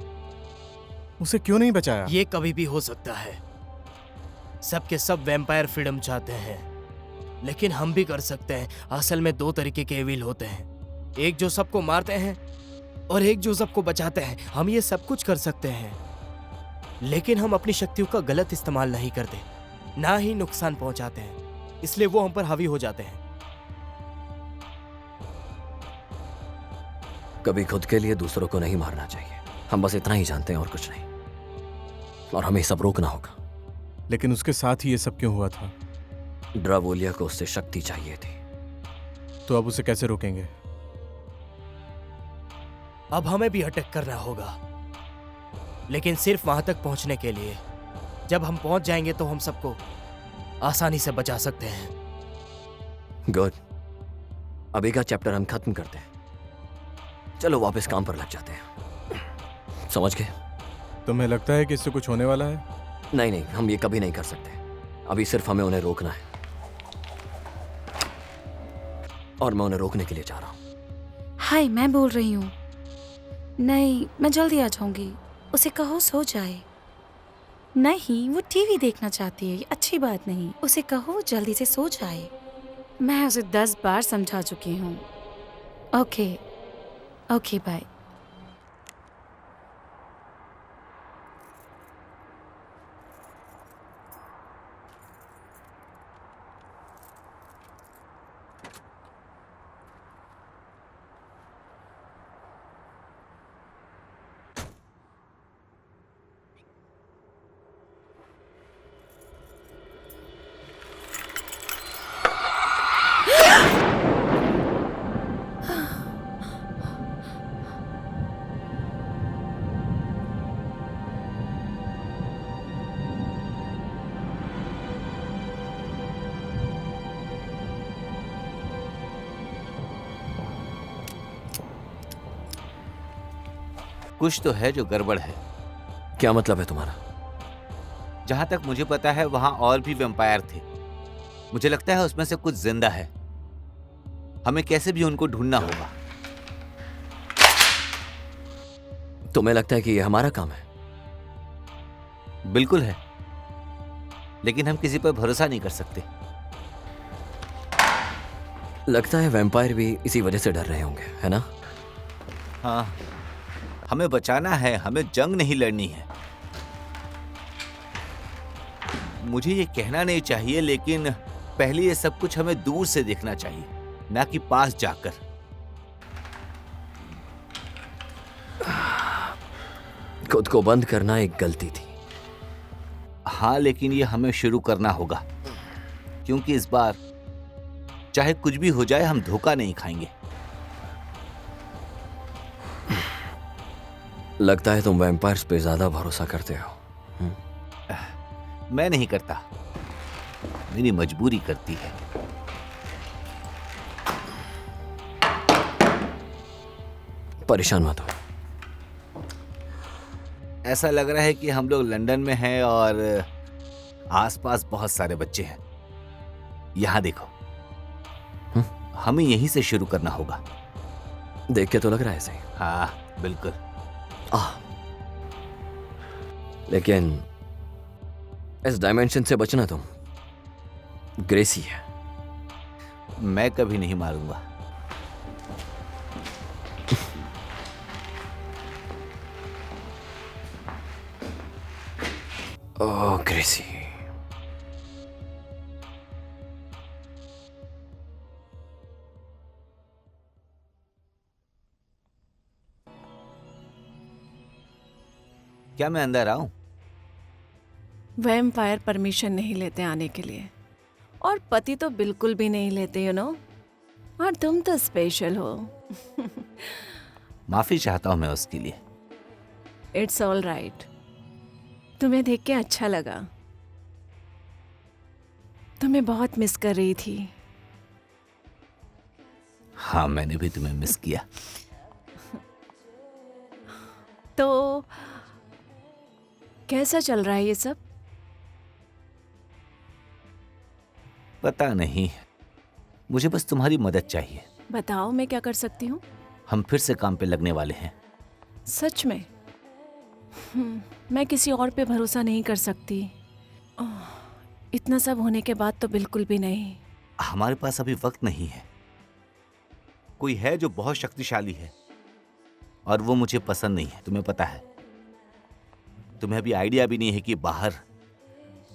[SPEAKER 3] उसे क्यों नहीं बचाया?
[SPEAKER 9] ये कभी भी हो सकता है। सबके सब वैम्पायर फ्रीडम चाहते हैं, लेकिन हम भी कर सकते हैं। असल में 2 तरीके के एविल होते हैं, एक जो सबको मारते हैं और एक जो सबको बचाते हैं। हम ये सब कुछ कर सकते हैं, लेकिन हम अपनी शक्तियों का गलत इस्तेमाल नहीं करते, ना ही नुकसान पहुंचाते हैं। इसलिए वो हम पर हावी हो जाते हैं।
[SPEAKER 1] कभी खुद के लिए दूसरों को नहीं मारना चाहिए। हम बस इतना ही जानते हैं और कुछ नहीं, और हमें सब रोकना होगा।
[SPEAKER 3] लेकिन उसके साथ ही ये सब क्यों हुआ था?
[SPEAKER 1] ड्रैगुलिया को उससे शक्ति चाहिए थी।
[SPEAKER 3] तो अब उसे कैसे रोकेंगे?
[SPEAKER 9] अब हमें भी अटैक करना होगा, लेकिन सिर्फ वहां तक पहुंचने के लिए। जब हम पहुंच जाएंगे तो हम सबको आसानी से बचा सकते हैं।
[SPEAKER 1] गुड, अभी का चैप्टर हम खत्म करते हैं। चलो वापस काम पर लग जाते हैं। समझ गए?
[SPEAKER 3] तुम्हें लगता है कि इससे कुछ होने वाला है?
[SPEAKER 1] नहीं नहीं, हम ये कभी नहीं कर सकते। अभी सिर्फ हमें उन्हें रोकना है, और मैं उन्हें रोकने के लिए जा रहा हूँ।
[SPEAKER 8] हाय, मैं बोल रही हूँ। नहीं, मैं जल्दी आ जाऊंगी। उसे कहो सो जाए। नहीं, वो टीवी देखना चाहती है, ये अच्छी बात नहीं। उसे कहो जल्दी से सो जाए। मैं उसे 10 बार समझा चुकी हूँ। Okay okay, bye.
[SPEAKER 6] कुछ तो है जो गड़बड़ है।
[SPEAKER 1] क्या मतलब है तुम्हारा?
[SPEAKER 6] जहां तक मुझे पता है वहां और भी वैम्पायर थे। मुझे लगता है उसमें से कुछ जिंदा है। हमें कैसे भी उनको ढूंढना होगा।
[SPEAKER 1] तुम्हें लगता है कि ये हमारा काम है?
[SPEAKER 6] बिल्कुल है, लेकिन हम किसी पर भरोसा नहीं कर सकते।
[SPEAKER 1] लगता है वैम्पायर भी इसी वजह से डर रहे होंगे, है ना?
[SPEAKER 6] हाँ, हमें बचाना है, हमें जंग नहीं लड़नी है। मुझे ये कहना नहीं चाहिए, लेकिन पहले ये सब कुछ हमें दूर से देखना चाहिए, ना कि पास जाकर।
[SPEAKER 1] खुद को बंद करना एक गलती थी।
[SPEAKER 6] हाँ, लेकिन ये हमें शुरू करना होगा, क्योंकि इस बार चाहे कुछ भी हो जाए हम धोखा नहीं खाएंगे।
[SPEAKER 1] लगता है तुम वैम्पायर्स पे ज्यादा भरोसा करते हो।
[SPEAKER 6] मैं नहीं करता, मेरी मजबूरी करती है।
[SPEAKER 1] परेशान मत हो।
[SPEAKER 6] ऐसा लग रहा है कि हम लोग लंदन में हैं और आसपास बहुत सारे बच्चे हैं। यहां देखो, हमें यहीं से शुरू करना होगा।
[SPEAKER 1] देख के तो लग रहा है ऐसे ही।
[SPEAKER 6] हाँ, बिल्कुल।
[SPEAKER 1] लेकिन इस डायमेंशन से बचना तुम। ग्रेसी है।
[SPEAKER 6] मैं कभी नहीं मारूंगा।
[SPEAKER 1] ओह ग्रेसी।
[SPEAKER 6] क्या मैं अंदर आऊं?
[SPEAKER 7] वैम्पायर परमिशन नहीं लेते आने के लिए, और पति तो बिल्कुल भी नहीं लेते, यू नो। और तुम तो स्पेशल हो।
[SPEAKER 6] माफी चाहता हूं मैं उसके लिए।
[SPEAKER 7] It's all right. तुम्हें देख के अच्छा लगा। तुम्हें बहुत मिस कर रही थी।
[SPEAKER 6] हाँ, मैंने भी तुम्हें मिस किया।
[SPEAKER 7] तो कैसा चल रहा है ये सब?
[SPEAKER 6] पता नहीं, मुझे बस तुम्हारी मदद चाहिए।
[SPEAKER 7] बताओ, मैं क्या कर सकती हूँ?
[SPEAKER 6] हम फिर से काम पे लगने वाले हैं।
[SPEAKER 7] सच में? मैं किसी और पे भरोसा नहीं कर सकती। इतना सब होने के बाद तो बिल्कुल भी नहीं।
[SPEAKER 6] हमारे पास अभी वक्त नहीं है। कोई है जो बहुत शक्तिशाली है, और वो मुझे पसंद नहीं है। तुम्हें पता है, तुम्हें अभी आइडिया भी नहीं है कि बाहर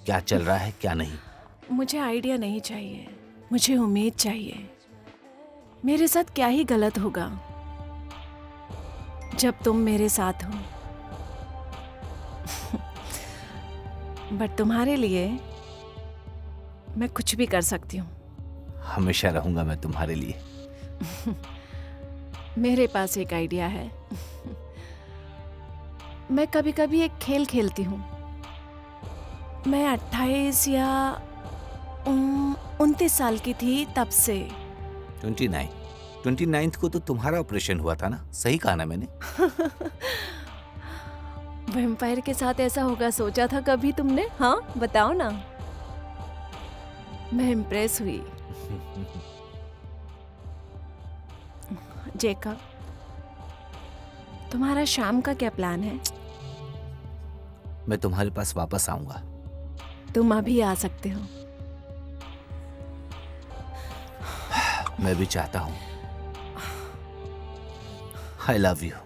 [SPEAKER 6] क्या चल रहा है क्या नहीं।
[SPEAKER 7] मुझे आइडिया नहीं चाहिए, मुझे उम्मीद चाहिए। मेरे साथ क्या ही गलत होगा जब तुम मेरे साथ हो। बट तुम्हारे लिए मैं कुछ भी कर सकती हूँ।
[SPEAKER 6] हमेशा रहूंगा मैं तुम्हारे लिए।
[SPEAKER 7] मेरे पास एक आइडिया है। मैं कभी कभी एक खेल खेलती हूँ। मैं 28 या 29 साल की थी तब से।
[SPEAKER 6] 29 को तो तुम्हारा ऑपरेशन हुआ था ना? सही कहा ना मैंने?
[SPEAKER 7] वैम्पायर के साथ ऐसा होगा सोचा था कभी तुमने? हाँ, बताओ ना। मैं इम्प्रेस हुई। जेकब, तुम्हारा शाम का क्या प्लान है?
[SPEAKER 6] मैं तुम्हारे पास वापस आऊंगा।
[SPEAKER 7] तुम अभी आ सकते हो।
[SPEAKER 6] मैं भी चाहता हूं। I love you।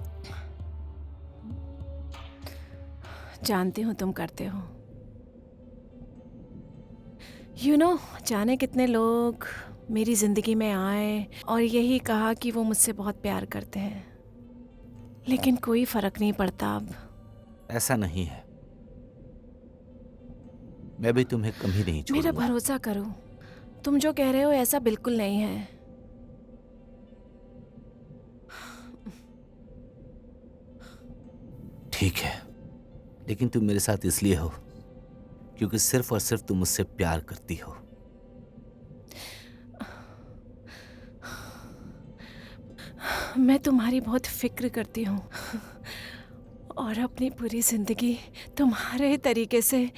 [SPEAKER 7] जानती हूँ तुम करते हो। You know, जाने कितने लोग मेरी जिंदगी में आए और यही कहा कि वो मुझसे बहुत प्यार करते हैं, लेकिन कोई फर्क नहीं पड़ता अब।
[SPEAKER 6] ऐसा नहीं है, मैं भी तुम्हें कभी नहीं छोड़ूंगा।
[SPEAKER 7] मेरा भरोसा करो, तुम जो कह रहे हो ऐसा बिल्कुल नहीं है।
[SPEAKER 6] ठीक है, लेकिन तुम मेरे साथ इसलिए हो क्योंकि सिर्फ और सिर्फ तुम मुझसे प्यार करती हो।
[SPEAKER 7] मैं तुम्हारी बहुत फिक्र करती हूँ और अपनी पूरी जिंदगी तुम्हारे तरीके से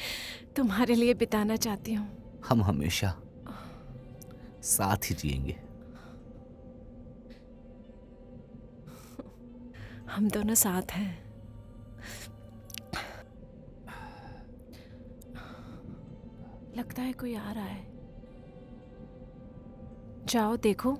[SPEAKER 7] तुम्हारे लिए बिताना चाहती हूँ।
[SPEAKER 6] हम हमेशा साथ ही जिएंगे।
[SPEAKER 7] हम दोनों साथ हैं। लगता है कोई आ रहा है। जाओ देखो।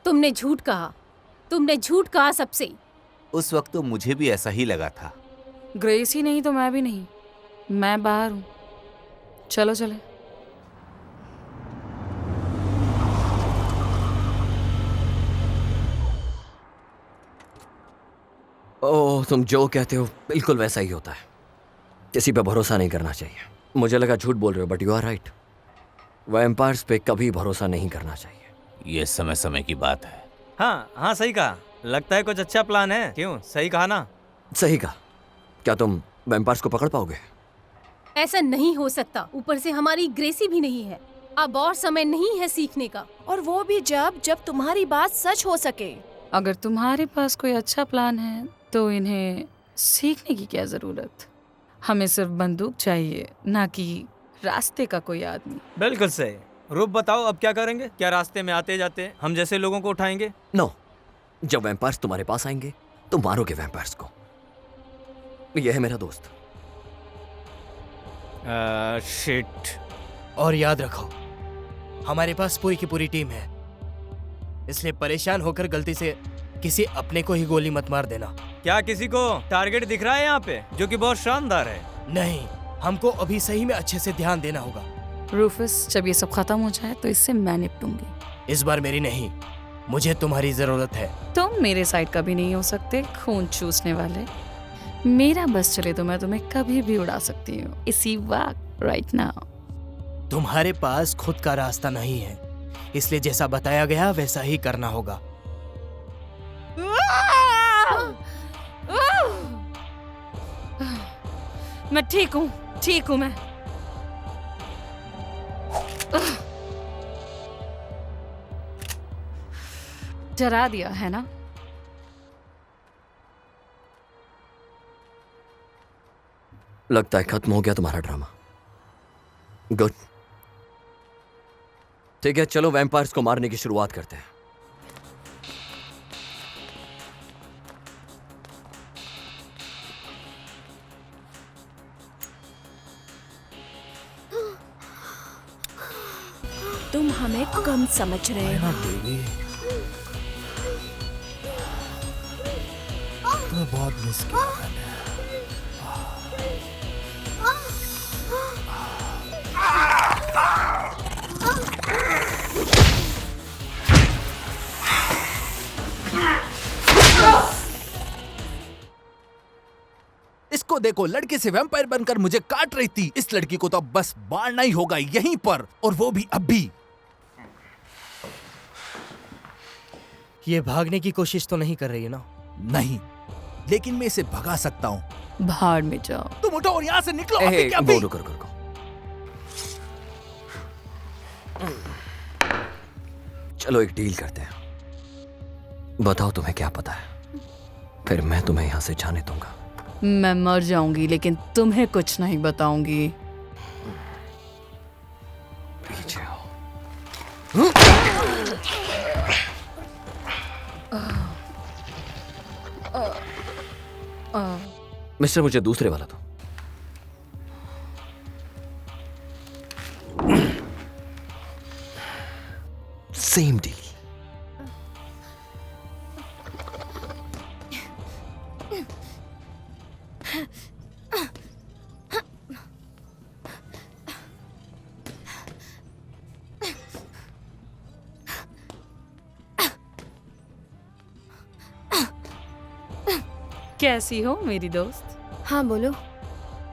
[SPEAKER 10] तुमने झूठ कहा, तुमने झूठ कहा सबसे।
[SPEAKER 6] उस वक्त तो मुझे भी ऐसा ही लगा था।
[SPEAKER 4] ग्रेसी नहीं तो मैं भी नहीं, मैं बाहर हूँ। चलो चले।
[SPEAKER 1] ओह, तुम जो कहते हो बिल्कुल वैसा ही होता है। किसी पे भरोसा नहीं करना चाहिए। मुझे लगा झूठ बोल रहे हो, but you are right. Vampires पे कभी भरोसा नहीं करना चाहिए।
[SPEAKER 6] ये समय समय की बात है।
[SPEAKER 5] हाँ हाँ, सही कहा। लगता है कुछ अच्छा प्लान है। क्यों, सही कहा ना?
[SPEAKER 1] सही कहा। क्या तुम वैम्पायर्स को पकड़ पाओगे?
[SPEAKER 10] ऐसा नहीं हो सकता। ऊपर से हमारी ग्रेसी भी नहीं है। अब और समय नहीं है सीखने का।
[SPEAKER 7] और वो भी जब तुम्हारी बात सच हो सके।
[SPEAKER 4] अगर तुम्हारे पास कोई अच्छा प्लान है तो इन्हें सीखने की क्या जरूरत? हमें सिर्फ बंदूक चाहिए, ना कि रास्ते का कोई आदमी।
[SPEAKER 5] बिल्कुल सही। रूप बताओ, अब क्या करेंगे? क्या रास्ते में आते जाते हम जैसे लोगों को उठाएंगे?
[SPEAKER 1] नो, जब वैम्पायर्स तुम्हारे पास आएंगे तो मारोगे वैम्पायर्स को। यह है मेरा दोस्त।
[SPEAKER 5] शिट।
[SPEAKER 9] और याद रखो, हमारे पास पूरी की पूरी टीम है, इसलिए परेशान होकर गलती से किसी अपने को ही गोली मत मार देना।
[SPEAKER 5] क्या किसी को टारगेट दिख रहा है यहाँ पे, जो कि बहुत शानदार है?
[SPEAKER 9] नहीं, हमको अभी सही में अच्छे से ध्यान देना होगा।
[SPEAKER 4] रूफस, जब ये सब खत्म हो जाए तो इससे मैं निपटूंगी।
[SPEAKER 9] इस बार मेरी नहीं, मुझे तुम्हारी जरूरत है।
[SPEAKER 4] तुम मेरे साइड का भी नहीं हो सकते, खून चूसने वाले। मेरा बस चले तो मैं तुम्हें कभी भी उड़ा सकती हूँ, इसी वक्त, राइट नाउ।
[SPEAKER 9] तुम्हारे पास खुद का रास्ता नहीं है, इसलिए जैसा बताया गया वैसा ही करना होगा।
[SPEAKER 4] मैं ठीक हूँ मैं। डरा दिया है ना?
[SPEAKER 1] लगता है खत्म हो गया तुम्हारा ड्रामा। गुड। ठीक है, चलो वैम्पायर्स को मारने की शुरुआत करते हैं।
[SPEAKER 7] तुम हमें कम समझ रहे हो।
[SPEAKER 3] तुम्हें बहुत मिस किया मैंने।
[SPEAKER 13] इसको देखो, लड़के से वैम्पायर बनकर मुझे काट रही थी। इस लड़की को तो अब बस मारना ही होगा यहीं पर, और वो भी अभी।
[SPEAKER 9] ये भागने की कोशिश तो नहीं कर रही है ना?
[SPEAKER 13] नहीं, लेकिन मैं इसे भगा सकता हूँ।
[SPEAKER 4] भाड़ में जाओ।
[SPEAKER 13] तुम उठो और यहाँ से निकलो।
[SPEAKER 1] वो रुको। चलो एक डील करते हैं। बताओ तुम्हें क्या पता है, फिर मैं तुम्हें यहाँ से जाने दूंगा।
[SPEAKER 4] मैं मर जाऊंगी लेकिन तुम्हें कुछ नहीं बताऊंगी।
[SPEAKER 1] पीछे आओ। मिस्टर, मुझे दूसरे वाला दो। Same deal.
[SPEAKER 4] कैसी हो मेरी दोस्त?
[SPEAKER 2] हाँ बोलो।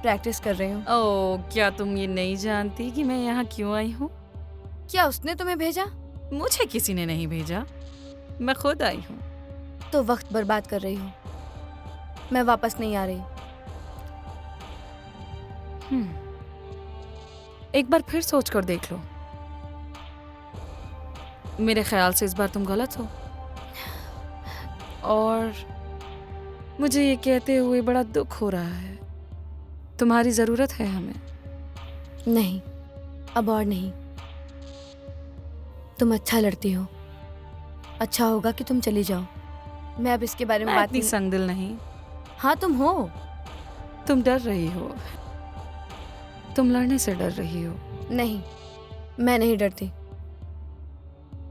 [SPEAKER 2] प्रैक्टिस कर रही हूँ।
[SPEAKER 4] ओह, क्या तुम ये नहीं जानती कि मैं यहाँ क्यों आई हूँ?
[SPEAKER 2] क्या उसने तुम्हें भेजा?
[SPEAKER 4] मुझे किसी ने नहीं भेजा, मैं खुद आई हूँ।
[SPEAKER 2] तो वक्त बर्बाद कर रही हूँ। मैं वापस नहीं आ रही।
[SPEAKER 4] एक बार फिर सोच कर देख लो। मेरे ख्याल से इस बार तुम गलत हो, और मुझे ये कहते हुए बड़ा दुख हो रहा है। तुम्हारी जरूरत है हमें।
[SPEAKER 2] नहीं, अब और नहीं। तुम अच्छा लड़ती हो, अच्छा होगा कि तुम चली जाओ। मैं अब इसके बारे में बात नहीं।
[SPEAKER 4] संगदिल नहीं।
[SPEAKER 2] हाँ तुम हो।
[SPEAKER 4] तुम डर रही हो, तुम लड़ने से डर रही हो।
[SPEAKER 2] नहीं, मैं नहीं डरती।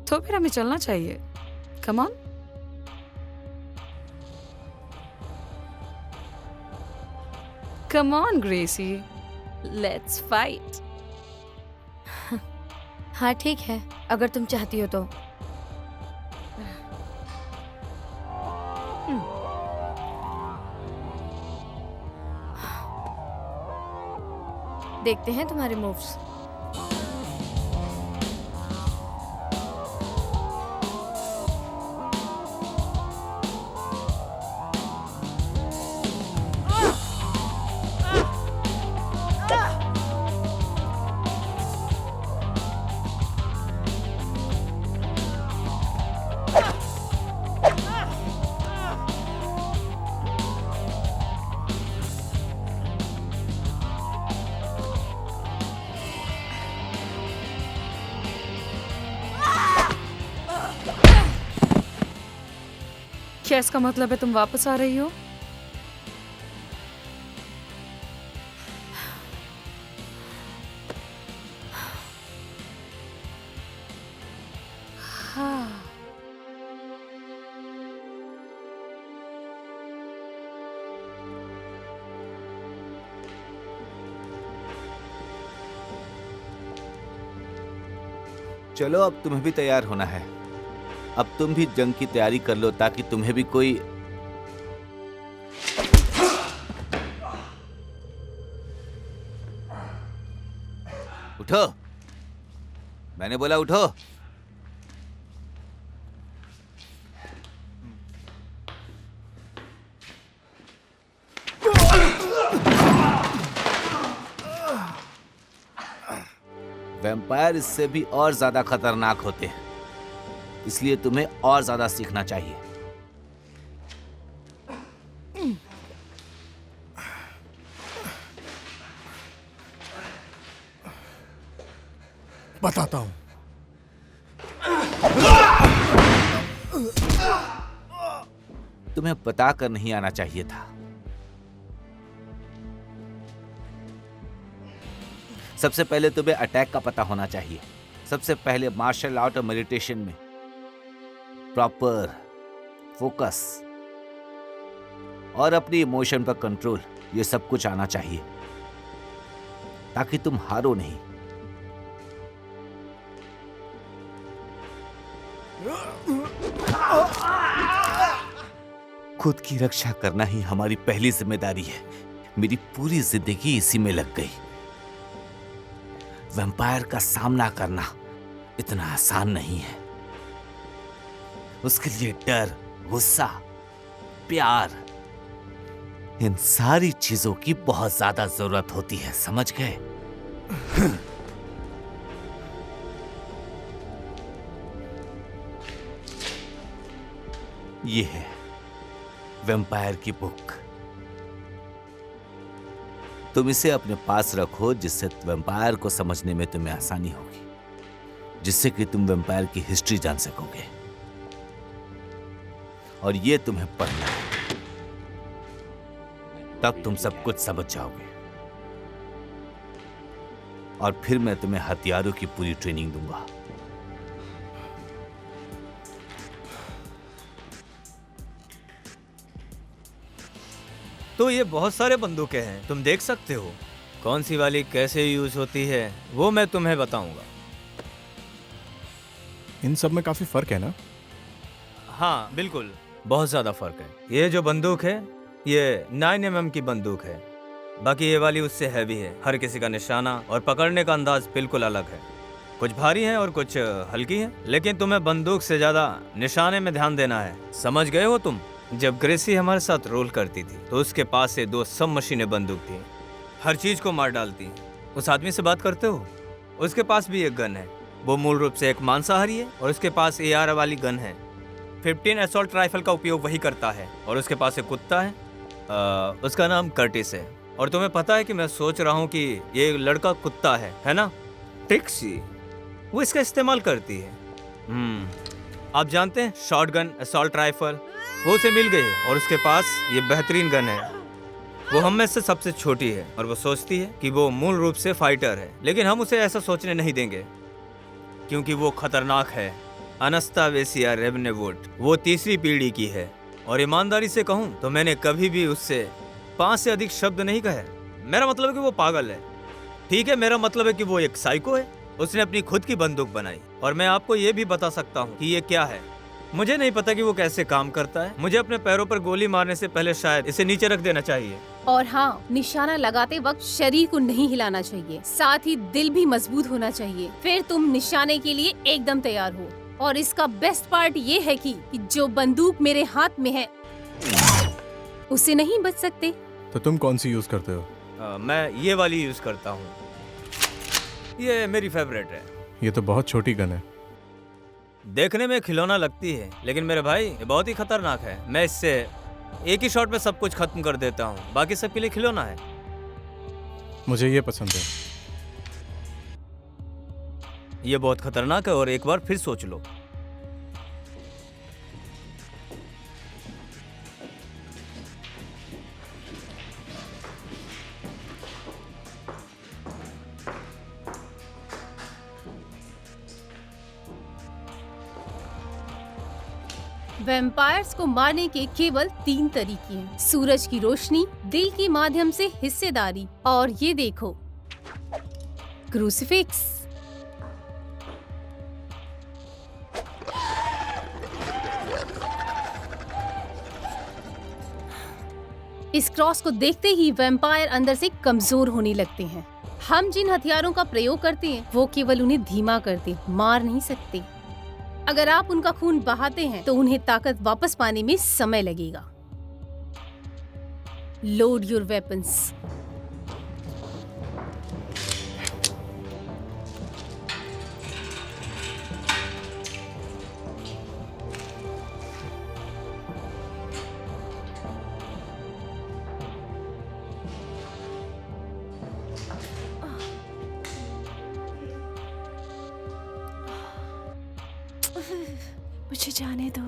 [SPEAKER 4] तो फिर हमें चलना चाहिए। Come on. Come on Gracie, let's fight.
[SPEAKER 2] हाँ ठीक है, अगर तुम चाहती हो तो। देखते हैं तुम्हारे मूव्स।
[SPEAKER 4] क्या इसका मतलब है तुम वापस आ रही हो? हाँ।
[SPEAKER 6] चलो अब तुम्हें भी तैयार होना है। अब तुम भी जंग की तैयारी कर लो ताकि तुम्हें भी कोई उठो। मैंने बोला उठो। वैम्पायर इससे भी और ज्यादा खतरनाक होते हैं, इसलिए तुम्हें और ज्यादा सीखना चाहिए।
[SPEAKER 3] बताता हूं।
[SPEAKER 6] तुम्हें बताकर नहीं आना चाहिए था। सबसे पहले तुम्हें अटैक का पता होना चाहिए। सबसे पहले मार्शल आर्ट और मेडिटेशन में प्रॉपर फोकस और अपनी इमोशन पर कंट्रोल, ये सब कुछ आना चाहिए ताकि तुम हारो नहीं। खुद की रक्षा करना ही हमारी पहली जिम्मेदारी है। मेरी पूरी जिंदगी इसी में लग गई। वैम्पायर का सामना करना इतना आसान नहीं है। उसके लिए डर, गुस्सा, प्यार, इन सारी चीजों की बहुत ज्यादा जरूरत होती है, समझ गए? ये है वैम्पायर की बुक। तुम इसे अपने पास रखो, जिससे वैम्पायर को समझने में तुम्हें आसानी होगी, जिससे कि तुम वैम्पायर की हिस्ट्री जान सकोगे। और ये तुम्हें पढ़ना है, तब तुम सब कुछ समझ जाओगे। और फिर मैं तुम्हें हथियारों की पूरी ट्रेनिंग दूंगा।
[SPEAKER 5] तो ये बहुत सारे बंदूकें हैं, तुम देख सकते हो। कौन सी वाली कैसे यूज होती है वो मैं तुम्हें बताऊंगा।
[SPEAKER 3] इन सब में काफी फर्क है ना?
[SPEAKER 5] हाँ बिल्कुल, बहुत ज्यादा फर्क है। ये जो बंदूक है ये 9mm की बंदूक है, बाकी ये वाली उससे हैवी है। हर किसी का निशाना और पकड़ने का अंदाज बिल्कुल अलग है। कुछ भारी है और कुछ हल्की है, लेकिन तुम्हें बंदूक से ज्यादा निशाने में ध्यान देना है। समझ गए हो तुम? जब ग्रेसी हमारे साथ रोल करती थी तो उसके पास से 2 सब मशीनें बंदूक थी, हर चीज को मार डालती। उस आदमी से बात करते हो? उसके पास भी एक गन है। वो मूल रूप से एक मांसाहारी है और उसके पास AR वाली गन है। 15 असॉल्ट राइफल का उपयोग वही करता है। और उसके पास एक कुत्ता है, उसका नाम कर्टिस है। और तुम्हें पता है कि मैं सोच रहा हूँ कि ये लड़का कुत्ता है ना? ट्रिक्सी, वो इसका इस्तेमाल करती है। आप जानते हैं, शॉटगन, असॉल्ट राइफल, वो उसे मिल गई है और उसके पास ये बेहतरीन गन है। वो हम में से सबसे छोटी है और वो सोचती है कि वो मूल रूप से फाइटर है, लेकिन हम उसे ऐसा सोचने नहीं देंगे क्योंकि वो खतरनाक है। अनास्तासिया रेवनेवुड, वो 3री पीढ़ी की है और ईमानदारी से कहूँ तो मैंने कभी भी उससे 5 से अधिक शब्द नहीं कहे। मेरा मतलब है कि वो पागल है। ठीक है, मेरा मतलब है कि वो एक साइको है। उसने अपनी खुद की बंदूक बनाई और मैं आपको ये भी बता सकता हूँ कि ये क्या है। मुझे नहीं पता कि वो कैसे काम करता है। मुझे अपने पैरों पर गोली मारने से पहले शायद इसे नीचे रख देना चाहिए।
[SPEAKER 10] और हाँ, निशाना लगाते वक्त शरीर को नहीं हिलाना चाहिए, साथ ही दिल भी मजबूत होना चाहिए। फिर तुम निशाने के लिए एकदम तैयार हो। और इसका बेस्ट पार्ट ये है कि जो बंदूक मेरे हाथ में है उसे नहीं बच सकते।
[SPEAKER 3] तो तुम कौन सी यूज करते हो?
[SPEAKER 5] मैं ये वाली यूज करता हूँ, ये मेरी फेवरेट है।
[SPEAKER 3] ये तो बहुत छोटी गन है।
[SPEAKER 5] देखने में खिलौना लगती है, लेकिन मेरे भाई ये बहुत ही खतरनाक है। मैं इससे एक ही शॉट में सब कुछ खत्म कर देता हूँ, बाकी सबके लिए खिलौना है।
[SPEAKER 3] मुझे ये पसंद है।
[SPEAKER 5] ये बहुत खतरनाक है और एक बार फिर सोच लो।
[SPEAKER 10] वैम्पायर्स को मारने के केवल 3 तरीके हैं: सूरज की रोशनी, दिल के माध्यम से हिस्सेदारी, और ये देखो, क्रूसिफिक्स। इस क्रॉस को देखते ही वैम्पायर अंदर से कमजोर होने लगते हैं। हम जिन हथियारों का प्रयोग करते हैं वो केवल उन्हें धीमा करते, मार नहीं सकते। अगर आप उनका खून बहाते हैं तो उन्हें ताकत वापस पाने में समय लगेगा। Load your weapons.
[SPEAKER 7] मुझे जाने दो।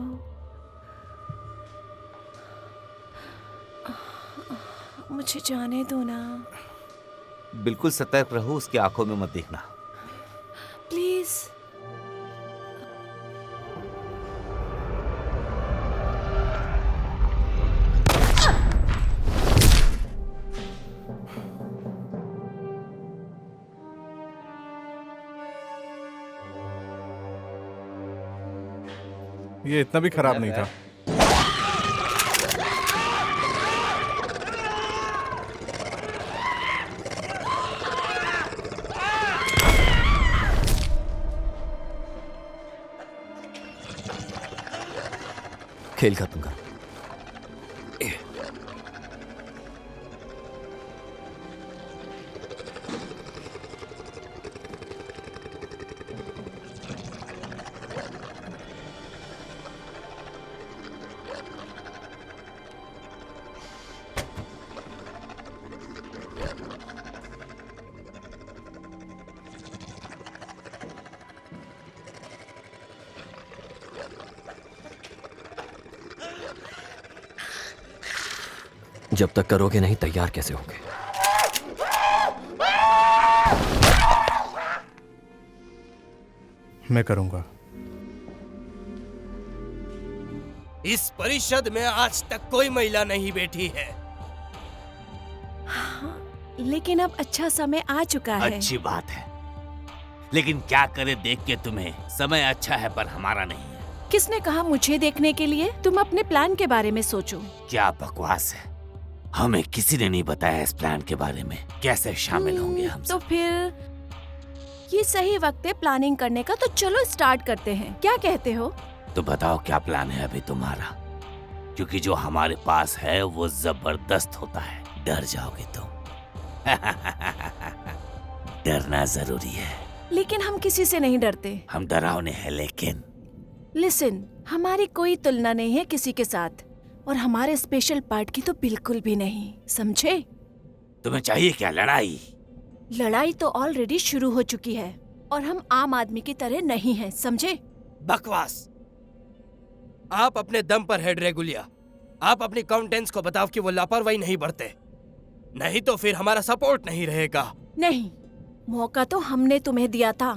[SPEAKER 7] मुझे जाने दो ना।
[SPEAKER 6] बिल्कुल सतर्क रहो, उसकी आंखों में मत देखना।
[SPEAKER 7] प्लीज।
[SPEAKER 3] ये इतना भी खराब नहीं था।
[SPEAKER 1] खेल खत्म कर। जब तक करोगे नहीं, तैयार कैसे होगे?
[SPEAKER 3] मैं करूंगा।
[SPEAKER 9] इस परिषद में आज तक कोई महिला नहीं बैठी है।
[SPEAKER 7] हाँ, लेकिन अब अच्छा समय आ चुका है।
[SPEAKER 6] अच्छी बात है, लेकिन क्या करे देख के तुम्हें। समय अच्छा है पर हमारा नहीं है।
[SPEAKER 7] किसने कहा मुझे देखने के लिए? तुम अपने प्लान के बारे में सोचो।
[SPEAKER 6] क्या बकवास है, हमें किसी ने नहीं बताया इस प्लान के बारे में। कैसे शामिल होंगे हम?
[SPEAKER 7] तो फिर ये सही वक्त है प्लानिंग करने का, तो चलो स्टार्ट करते हैं। क्या कहते हो?
[SPEAKER 6] तो बताओ क्या प्लान है अभी तुम्हारा? क्योंकि जो हमारे पास है वो जबरदस्त होता है। डर जाओगे तुम। डरना जरूरी है।
[SPEAKER 7] लेकिन हम किसी से नहीं डरते।
[SPEAKER 6] हम डरावने हैं लेकिन।
[SPEAKER 7] लिसन, हमारी कोई तुलना नहीं है किसी के साथ, और हमारे स्पेशल पार्ट की तो बिल्कुल भी नहीं, समझे?
[SPEAKER 6] तुम्हें चाहिए क्या? लड़ाई?
[SPEAKER 7] लड़ाई तो ऑलरेडी शुरू हो चुकी है और हम आम आदमी की तरह नहीं हैं, समझे?
[SPEAKER 9] बकवास। आप अपने दम पर है ड्रैगुलिया। आप अपनी काउंटेंस को बताओ कि वो लापरवाही नहीं बरते, नहीं तो फिर हमारा सपोर्ट नहीं रहेगा।
[SPEAKER 7] नहीं, मौका तो हमने तुम्हें दिया था,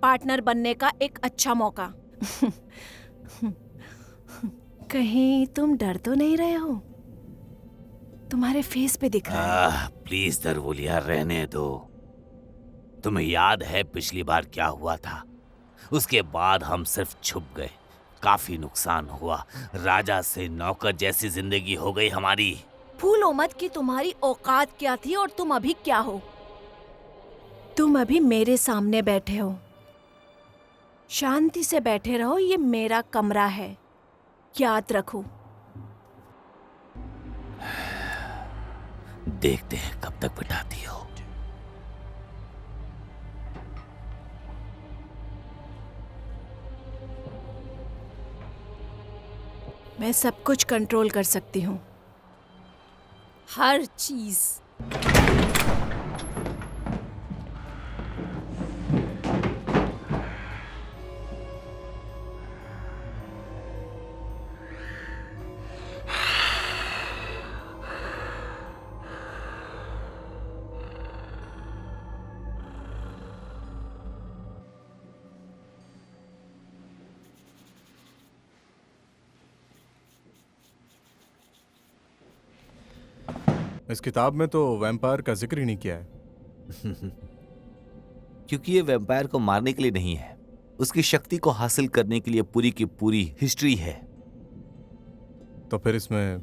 [SPEAKER 7] पार्टनर बनने का एक अच्छा मौका। कहीं तुम डर तो नहीं रहे हो? तुम्हारे फेस पे दिख रहा है।
[SPEAKER 6] प्लीज दरवुलिया, रहने दो। तुम्हें याद है पिछली बार क्या हुआ था? उसके बाद हम सिर्फ छुप गए, काफी नुकसान हुआ, राजा से नौकर जैसी जिंदगी हो गई हमारी।
[SPEAKER 7] भूलो मत कि तुम्हारी औकात क्या थी और तुम अभी क्या हो। तुम अभी मेरे सामने बैठे हो, शांति से बैठे रहो, ये मेरा कमरा है, याद रखो।
[SPEAKER 6] देखते हैं कब तक बिठाती हो।
[SPEAKER 7] मैं सब कुछ कंट्रोल कर सकती हूँ,
[SPEAKER 10] हर चीज।
[SPEAKER 3] इस किताब में तो वैम्पायर का जिक्र ही नहीं किया है।
[SPEAKER 6] क्योंकि ये वैम्पायर को मारने के लिए नहीं है, उसकी शक्ति को हासिल करने के लिए पूरी की पूरी हिस्ट्री है।
[SPEAKER 3] तो फिर इसमें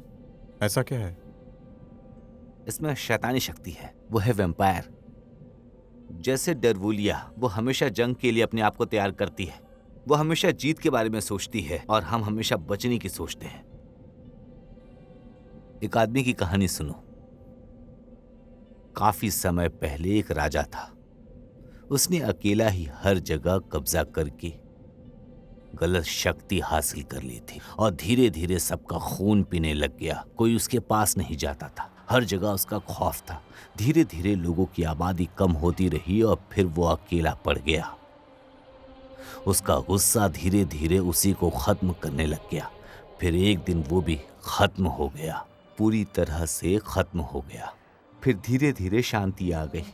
[SPEAKER 3] ऐसा क्या है?
[SPEAKER 6] इसमें शैतानी शक्ति है, वो है वैम्पायर। जैसे डरवुलिया, वो हमेशा जंग के लिए अपने आप को तैयार करती है, वो हमेशा जीत के बारे में सोचती है, और हम हमेशा बचने की सोचते हैं। एक आदमी की कहानी सुनो। काफी समय पहले एक राजा था। उसने अकेला ही हर जगह कब्जा करके गलत शक्ति हासिल कर ली थी, और धीरे धीरे सबका खून पीने लग गया। कोई उसके पास नहीं जाता था, हर जगह उसका खौफ था। धीरे धीरे लोगों की आबादी कम होती रही और फिर वो अकेला पड़ गया। उसका गुस्सा धीरे धीरे उसी को खत्म करने लग गया। फिर एक दिन वो भी खत्म हो गया, पूरी तरह से खत्म हो गया। फिर धीरे धीरे शांति आ गई।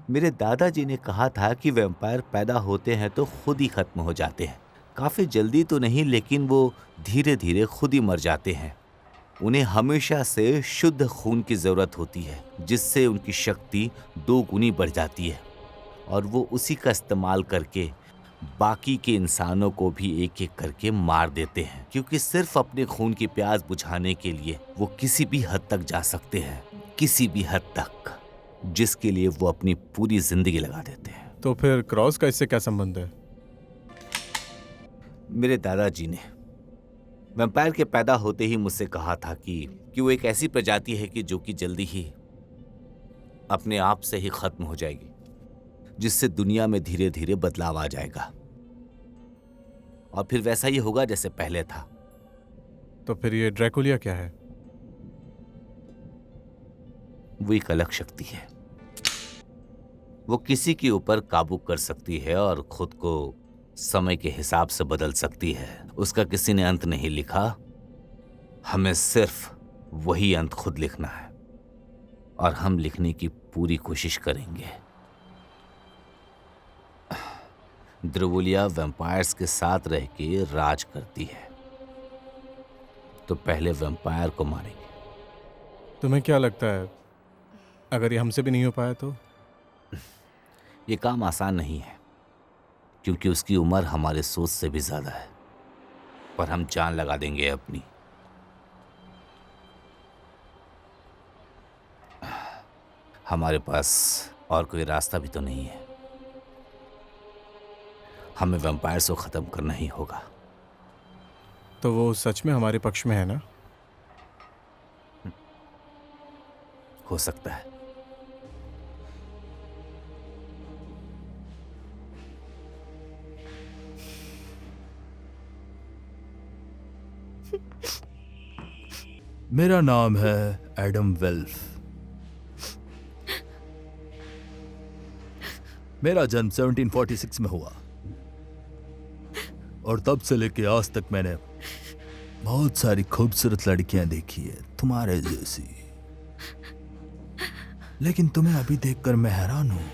[SPEAKER 6] मेरे दादाजी ने कहा था कि वैम्पायर पैदा होते हैं तो खुद ही खत्म हो जाते हैं। काफी जल्दी तो नहीं, लेकिन वो धीरे धीरे खुद ही मर जाते हैं। उन्हें हमेशा से शुद्ध खून की जरूरत होती है, जिससे उनकी शक्ति 2 गुनी बढ़ जाती है, और वो उसी का इस्तेमाल करके बाकी के इंसानों को भी एक एक करके मार देते हैं। क्योंकि सिर्फ अपने खून की प्यास बुझाने के लिए वो किसी भी हद तक जा सकते हैं, किसी भी हद तक, जिसके लिए वो अपनी पूरी जिंदगी लगा देते हैं।
[SPEAKER 3] तो फिर क्रॉस का इससे क्या संबंध है?
[SPEAKER 6] मेरे दादाजी ने वैम्पायर के पैदा होते ही मुझसे कहा था कि वो एक ऐसी प्रजाति है कि जो कि जल्दी ही अपने आप से ही खत्म हो जाएगी, जिससे दुनिया में धीरे धीरे बदलाव आ जाएगा, और फिर वैसा ही होगा जैसे पहले था।
[SPEAKER 3] तो फिर ये ड्रैकुलिया क्या है?
[SPEAKER 6] वो एक अलग शक्ति है। वो किसी के ऊपर काबू कर सकती है और खुद को समय के हिसाब से बदल सकती है। उसका किसी ने अंत नहीं लिखा, हमें सिर्फ वही अंत खुद लिखना है, और हम लिखने की पूरी कोशिश करेंगे। द्रवुलिया वैम्पायर्स के साथ रह के राज करती है, तो पहले वैम्पायर को मारेंगे।
[SPEAKER 3] तुम्हें क्या लगता है, अगर ये हमसे भी नहीं हो पाया तो?
[SPEAKER 6] ये काम आसान नहीं है, क्योंकि उसकी उम्र हमारे सोच से भी ज्यादा है, पर हम जान लगा देंगे अपनी। हमारे पास और कोई रास्ता भी तो नहीं है। हमें वैम्पायर्स को खत्म करना ही होगा।
[SPEAKER 3] तो वो सच में हमारे पक्ष में है ना?
[SPEAKER 6] हो सकता है।
[SPEAKER 11] मेरा नाम है एडम वेल्फ। मेरा जन्म 1746 में हुआ और तब से लेके आज तक मैंने बहुत सारी खूबसूरत लड़कियां देखी है तुम्हारे जैसी, लेकिन तुम्हें अभी देखकर मैं हैरान हूं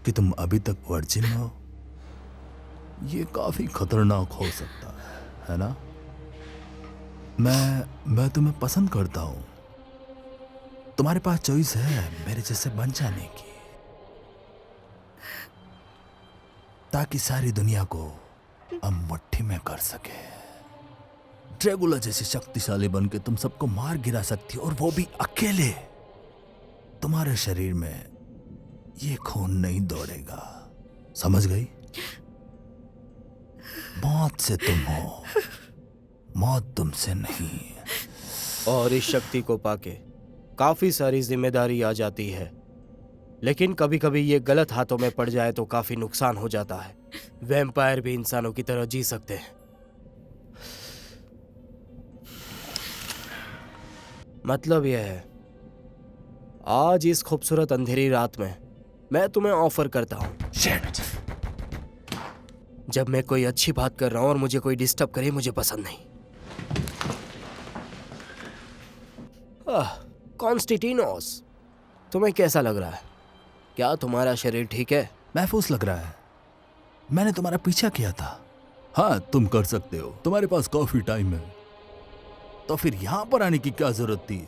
[SPEAKER 11] कि तुम अभी तक वर्जिन हो। ये काफी खतरनाक हो सकता है ना? मैं तुम्हें पसंद करता हूं। तुम्हारे पास चॉइस है मेरे जैसे बन जाने की, ताकि सारी दुनिया को हम मुट्ठी में कर सके। ड्रैगुला जैसे शक्तिशाली बनके तुम सबको मार गिरा सकती हो, और वो भी अकेले। तुम्हारे शरीर में ये खून नहीं दौड़ेगा, समझ गई? मौत से तुम हो, मौत तुमसे नहीं।
[SPEAKER 9] और इस शक्ति को पाके काफी सारी जिम्मेदारी आ जाती है, लेकिन कभी कभी ये गलत हाथों में पड़ जाए तो काफी नुकसान हो जाता है। वैम्पायर भी इंसानों की तरह जी सकते हैं। मतलब यह है, आज इस खूबसूरत अंधेरी रात में मैं तुम्हें ऑफर करता हूं। जब मैं कोई अच्छी बात कर रहा हूं और मुझे कोई डिस्टर्ब करे, मुझे पसंद नहीं। कॉन्स्टेंटिनोस, तुम्हें कैसा लग रहा है? क्या तुम्हारा शरीर ठीक है?
[SPEAKER 11] महफूज लग रहा है। मैंने तुम्हारा पीछा किया था। हाँ, तुम कर सकते हो, तुम्हारे पास काफी टाइम है। तो फिर यहां पर आने की क्या जरूरत थी?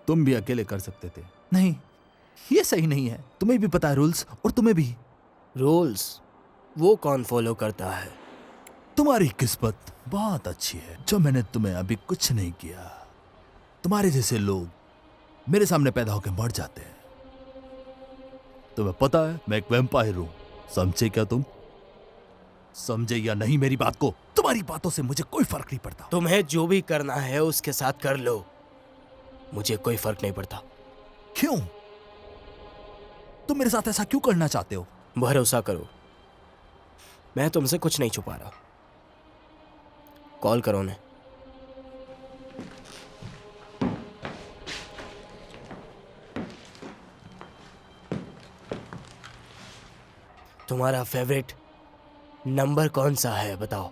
[SPEAKER 11] तुम भी अकेले कर सकते थे। नहीं, ये सही नहीं है। तुम्हें भी पता है रूल्स, और तुम्हें भी।
[SPEAKER 9] रूल्स वो कौन फॉलो करता है?
[SPEAKER 11] तुम्हारी किस्मत बहुत अच्छी है जो मैंने तुम्हें अभी कुछ नहीं किया। तुम्हारे जैसे लोग मेरे सामने पैदा होकर मर जाते हैं। तुम्हें पता है मैं एक वैम्पायर हूं, समझे क्या तुम? समझे या नहीं मेरी बात को? तुम्हारी बातों से मुझे कोई फर्क नहीं पड़ता।
[SPEAKER 9] तुम्हें जो भी करना है उसके साथ कर लो, मुझे कोई फर्क नहीं पड़ता।
[SPEAKER 11] क्यों? तुम मेरे साथ ऐसा क्यों करना चाहते हो?
[SPEAKER 9] भरोसा करो, मैं तुमसे कुछ नहीं छुपा रहा। कॉल करो उन्हें। तुम्हारा फेवरेट नंबर कौन सा है बताओ?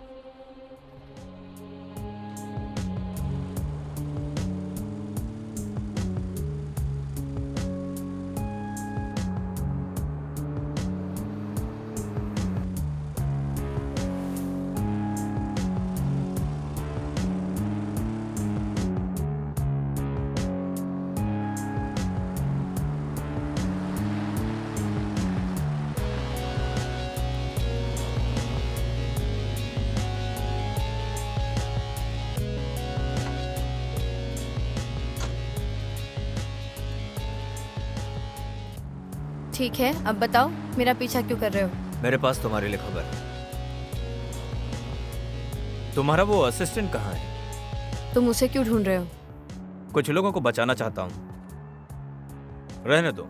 [SPEAKER 2] ठीक है, अब बताओ मेरा पीछा क्यों कर रहे हो?
[SPEAKER 5] मेरे पास तुम्हारे लिए खबर है। तुम्हारा वो असिस्टेंट कहाँ है?
[SPEAKER 2] तुम उसे क्यों ढूंढ रहे हो?
[SPEAKER 5] कुछ लोगों को बचाना चाहता हूँ। रहने दो,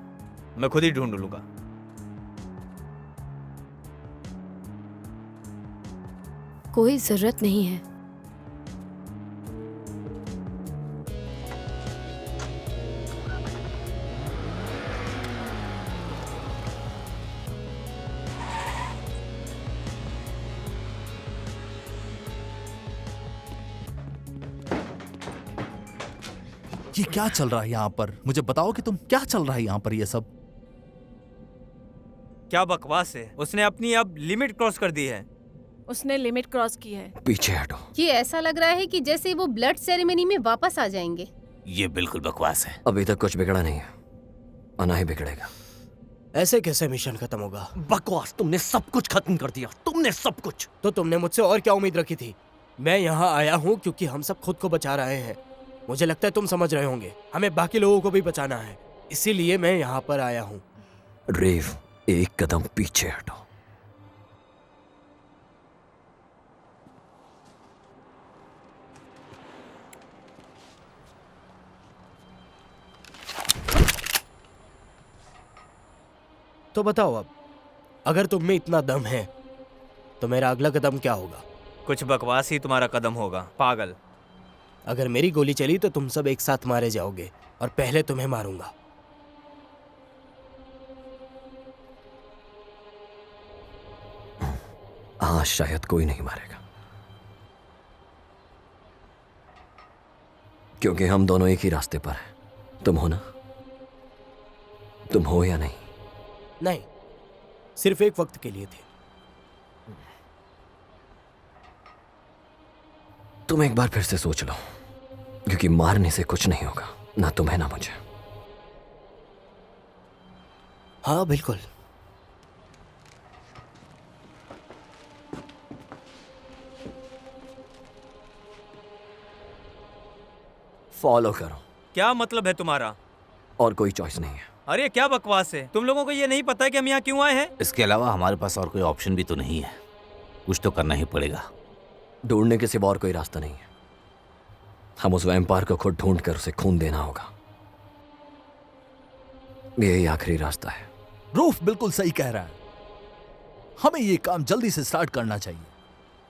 [SPEAKER 5] मैं खुद ही ढूंढ लूंगा।
[SPEAKER 2] कोई जरूरत नहीं है।
[SPEAKER 11] ये क्या चल रहा है यहाँ पर? मुझे बताओ कि तुम क्या चल रहा है यहाँ पर ये सब?
[SPEAKER 5] क्या बकवास है? उसने अपनी अब लिमिट क्रॉस कर दी है।
[SPEAKER 7] उसने लिमिट क्रॉस की है।
[SPEAKER 1] पीछे हटो।
[SPEAKER 10] ये ऐसा लग रहा है कि जैसे वो ब्लड सेरेमनी में वापस आ जाएंगे।
[SPEAKER 6] ये बिल्कुल बकवास है।
[SPEAKER 1] अभी तक कुछ बिगड़ा नहीं है, और ना ही बिगड़ेगा।
[SPEAKER 9] ऐसे कैसे मिशन खत्म होगा?
[SPEAKER 1] बकवास, तुमने सब कुछ खत्म कर दिया, तुमने सब कुछ।
[SPEAKER 9] तो तुमने मुझसे और क्या उम्मीद रखी थी? मैं यहाँ आया हूँ क्योंकि हम सब खुद को बचा रहे हैं। मुझे लगता है तुम समझ रहे होंगे, हमें बाकी लोगों को भी बचाना है, इसीलिए मैं यहाँ पर आया हूँ।
[SPEAKER 1] रेव, एक कदम पीछे हटो।
[SPEAKER 9] तो बताओ अब, अगर तुम में इतना दम है तो मेरा अगला कदम क्या होगा?
[SPEAKER 5] कुछ बकवास ही तुम्हारा कदम होगा, पागल।
[SPEAKER 9] अगर मेरी गोली चली तो तुम सब एक साथ मारे जाओगे और पहले तुम्हें मारूंगा।
[SPEAKER 1] आज शायद कोई नहीं मारेगा, क्योंकि हम दोनों एक ही रास्ते पर हैं। तुम हो ना? तुम हो या नहीं?
[SPEAKER 9] नहीं, सिर्फ एक वक्त के लिए थे।
[SPEAKER 1] तुम एक बार फिर से सोच लो, क्योंकि मारने से कुछ नहीं होगा, ना तुम्हें ना मुझे।
[SPEAKER 9] हाँ बिल्कुल।
[SPEAKER 1] फॉलो करो।
[SPEAKER 5] क्या मतलब है तुम्हारा?
[SPEAKER 1] और कोई चॉइस नहीं है।
[SPEAKER 5] अरे क्या बकवास है? तुम लोगों को ये नहीं पता है कि हम यहाँ क्यों आए हैं?
[SPEAKER 6] इसके अलावा हमारे पास और कोई ऑप्शन भी तो नहीं है, कुछ तो करना ही पड़ेगा।
[SPEAKER 1] ढूंढने के सिवा और कोई रास्ता नहीं है। हम उस वैम्पायर को खुद ढूंढ कर उसे खून देना होगा। यही आखिरी रास्ता है।
[SPEAKER 11] रूफ बिल्कुल सही कह रहा है, हमें ये काम जल्दी से स्टार्ट करना चाहिए।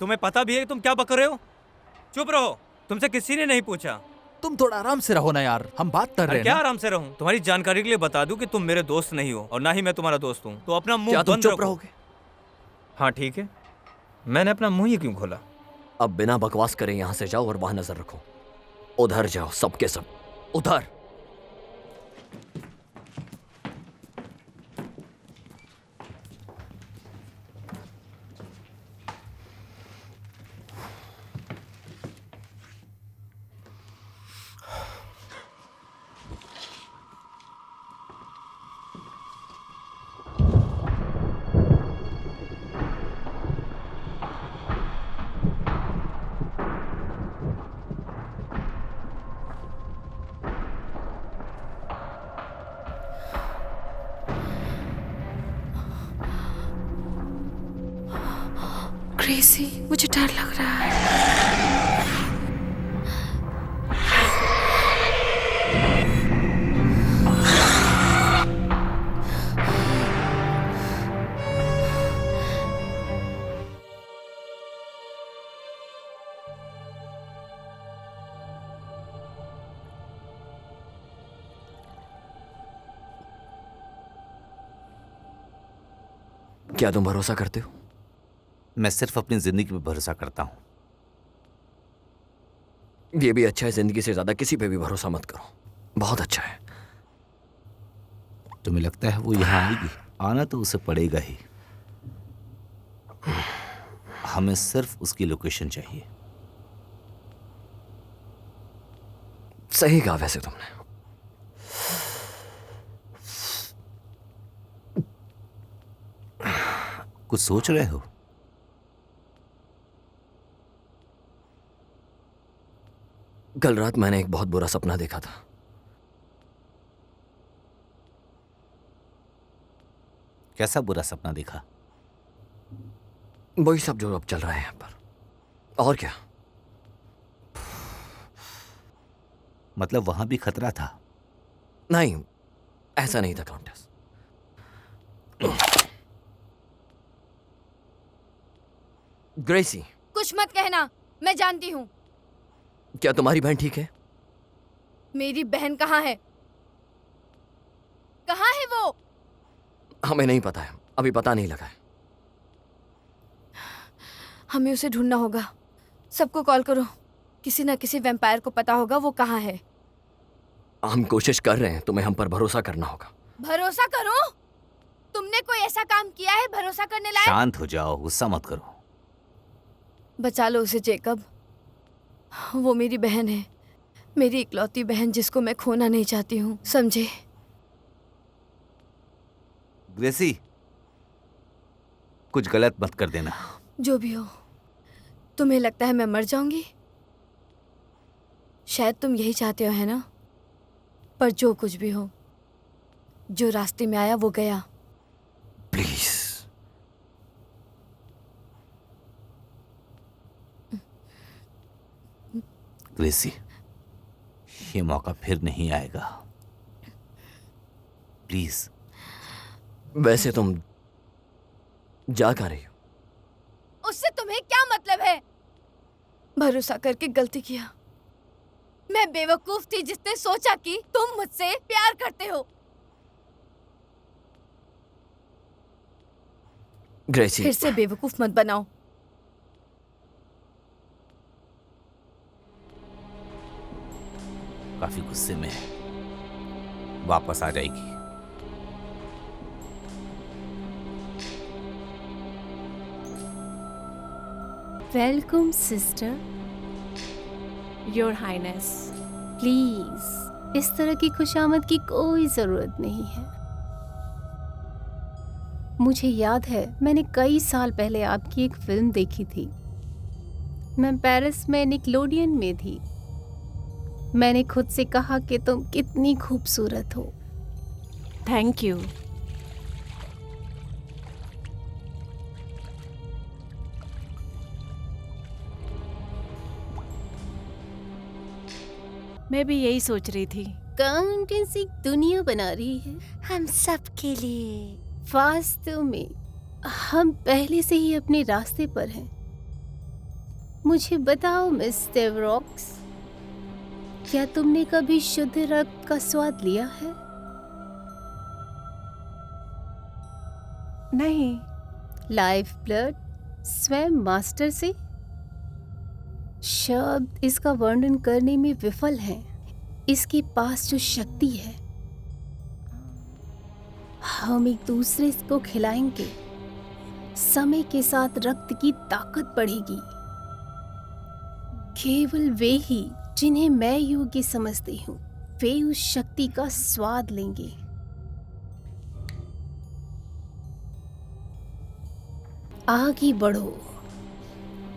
[SPEAKER 5] तुम्हें पता भी है कि तुम क्या बक रहे हो? चुप रहो, तुमसे किसी ने नहीं पूछा।
[SPEAKER 11] तुम थोड़ा आराम से रहो ना यार, हम बात कर रहे हैं।
[SPEAKER 5] क्या
[SPEAKER 11] ना?
[SPEAKER 5] आराम से रहूं? तुम्हारी जानकारी के लिए बता दूं कि तुम मेरे दोस्त नहीं हो और ना ही मैं तुम्हारा दोस्त हूं, तो अपना मुंह बंद
[SPEAKER 1] चुप
[SPEAKER 5] रखो।
[SPEAKER 1] रहोगे?
[SPEAKER 5] हाँ ठीक है, मैंने अपना मुंह ही क्यों खोला?
[SPEAKER 1] अब बिना बकवास करे यहां से जाओ और वहां नजर रखो। उधर जाओ, सबके सब उधर।
[SPEAKER 8] क्रेजी, मुझे डर लग रहा है।
[SPEAKER 1] क्या तुम भरोसा करते हो?
[SPEAKER 6] मैं सिर्फ अपनी जिंदगी पे भरोसा करता हूँ।
[SPEAKER 1] ये भी अच्छा है, जिंदगी से ज्यादा किसी पे भी भरोसा मत करो। बहुत अच्छा है।
[SPEAKER 6] तुम्हें लगता है वो यहाँ आएगी? आना तो उसे पड़ेगा ही। हमें सिर्फ उसकी लोकेशन चाहिए।
[SPEAKER 1] सही कहा वैसे तुमने।
[SPEAKER 6] कुछ सोच रहे हो?
[SPEAKER 1] कल रात मैंने एक बहुत बुरा सपना देखा था।
[SPEAKER 6] कैसा बुरा सपना देखा?
[SPEAKER 1] वही सब जो अब चल रहा है यहाँ पर। और क्या?
[SPEAKER 6] मतलब वहां भी खतरा था?
[SPEAKER 1] नहीं, ऐसा नहीं था काउंटेस। ग्रेसी,
[SPEAKER 2] कुछ मत कहना, मैं जानती हूँ।
[SPEAKER 1] क्या तुम्हारी बहन ठीक है?
[SPEAKER 2] मेरी बहन कहाँ है? कहाँ है वो?
[SPEAKER 1] हमें नहीं पता है, अभी पता नहीं लगा है।
[SPEAKER 2] हमें उसे ढूंढना होगा। सबको कॉल करो, किसी ना किसी वैम्पायर को पता होगा वो कहाँ है।
[SPEAKER 1] हम कोशिश कर रहे हैं, तुम्हें हम पर भरोसा करना होगा।
[SPEAKER 2] भरोसा करो? तुमने कोई ऐसा काम किया है भरोसा करने लायक?
[SPEAKER 6] शांत हो जाओ, गुस्सा मत करो।
[SPEAKER 2] बचा लो उसे जेकब। वो मेरी बहन है, मेरी इकलौती बहन जिसको मैं खोना नहीं चाहती हूँ, समझे?
[SPEAKER 6] ग्रेसी, कुछ गलत मत कर देना।
[SPEAKER 2] जो भी हो, तुम्हें लगता है मैं मर जाऊंगी? शायद तुम यही चाहते हो, है ना? पर जो कुछ भी हो, जो रास्ते में आया वो गया।
[SPEAKER 1] प्लीज।
[SPEAKER 6] ग्रेसी, ये मौका फिर नहीं आएगा। प्लीज
[SPEAKER 1] वैसे तुम जा कहाँ रही हो?
[SPEAKER 2] उससे तुम्हें क्या मतलब है? भरोसा करके गलती किया। मैं बेवकूफ थी जिसने सोचा कि तुम मुझसे प्यार करते हो।
[SPEAKER 1] ग्रेसी,
[SPEAKER 2] फिर से बेवकूफ मत बनाओ।
[SPEAKER 6] काफी गुस्से में है, वापस आ जाएगी।
[SPEAKER 10] Welcome sister.
[SPEAKER 7] Your highness.
[SPEAKER 10] Please, इस तरह की खुशामद की कोई जरूरत नहीं है। मुझे याद है मैंने कई साल पहले आपकी एक फिल्म देखी थी। मैं पेरिस में निकलोडियन में थी। मैंने खुद से कहा कि तुम कितनी खूबसूरत हो।
[SPEAKER 7] Thank you. मैं भी यही सोच रही थी।
[SPEAKER 10] काउंटेंस एक दुनिया बना रही है
[SPEAKER 8] हम सब के लिए।
[SPEAKER 10] वास्तव में हम पहले से ही अपने रास्ते पर हैं। मुझे बताओ मिस स्टेवरॉक्स, क्या तुमने कभी शुद्ध रक्त का स्वाद लिया है?
[SPEAKER 7] नहीं।
[SPEAKER 10] लाइफ ब्लड स्वयं मास्टर से? शब्द इसका वर्णन करने में विफल हैं। इसके पास जो शक्ति है, हम एक दूसरे को खिलाएंगे, समय के साथ रक्त की ताकत बढ़ेगी। केवल वे ही जिन्हें मैं योग्य समझती हूँ, वे उस शक्ति का स्वाद लेंगे। आगे बढ़ो,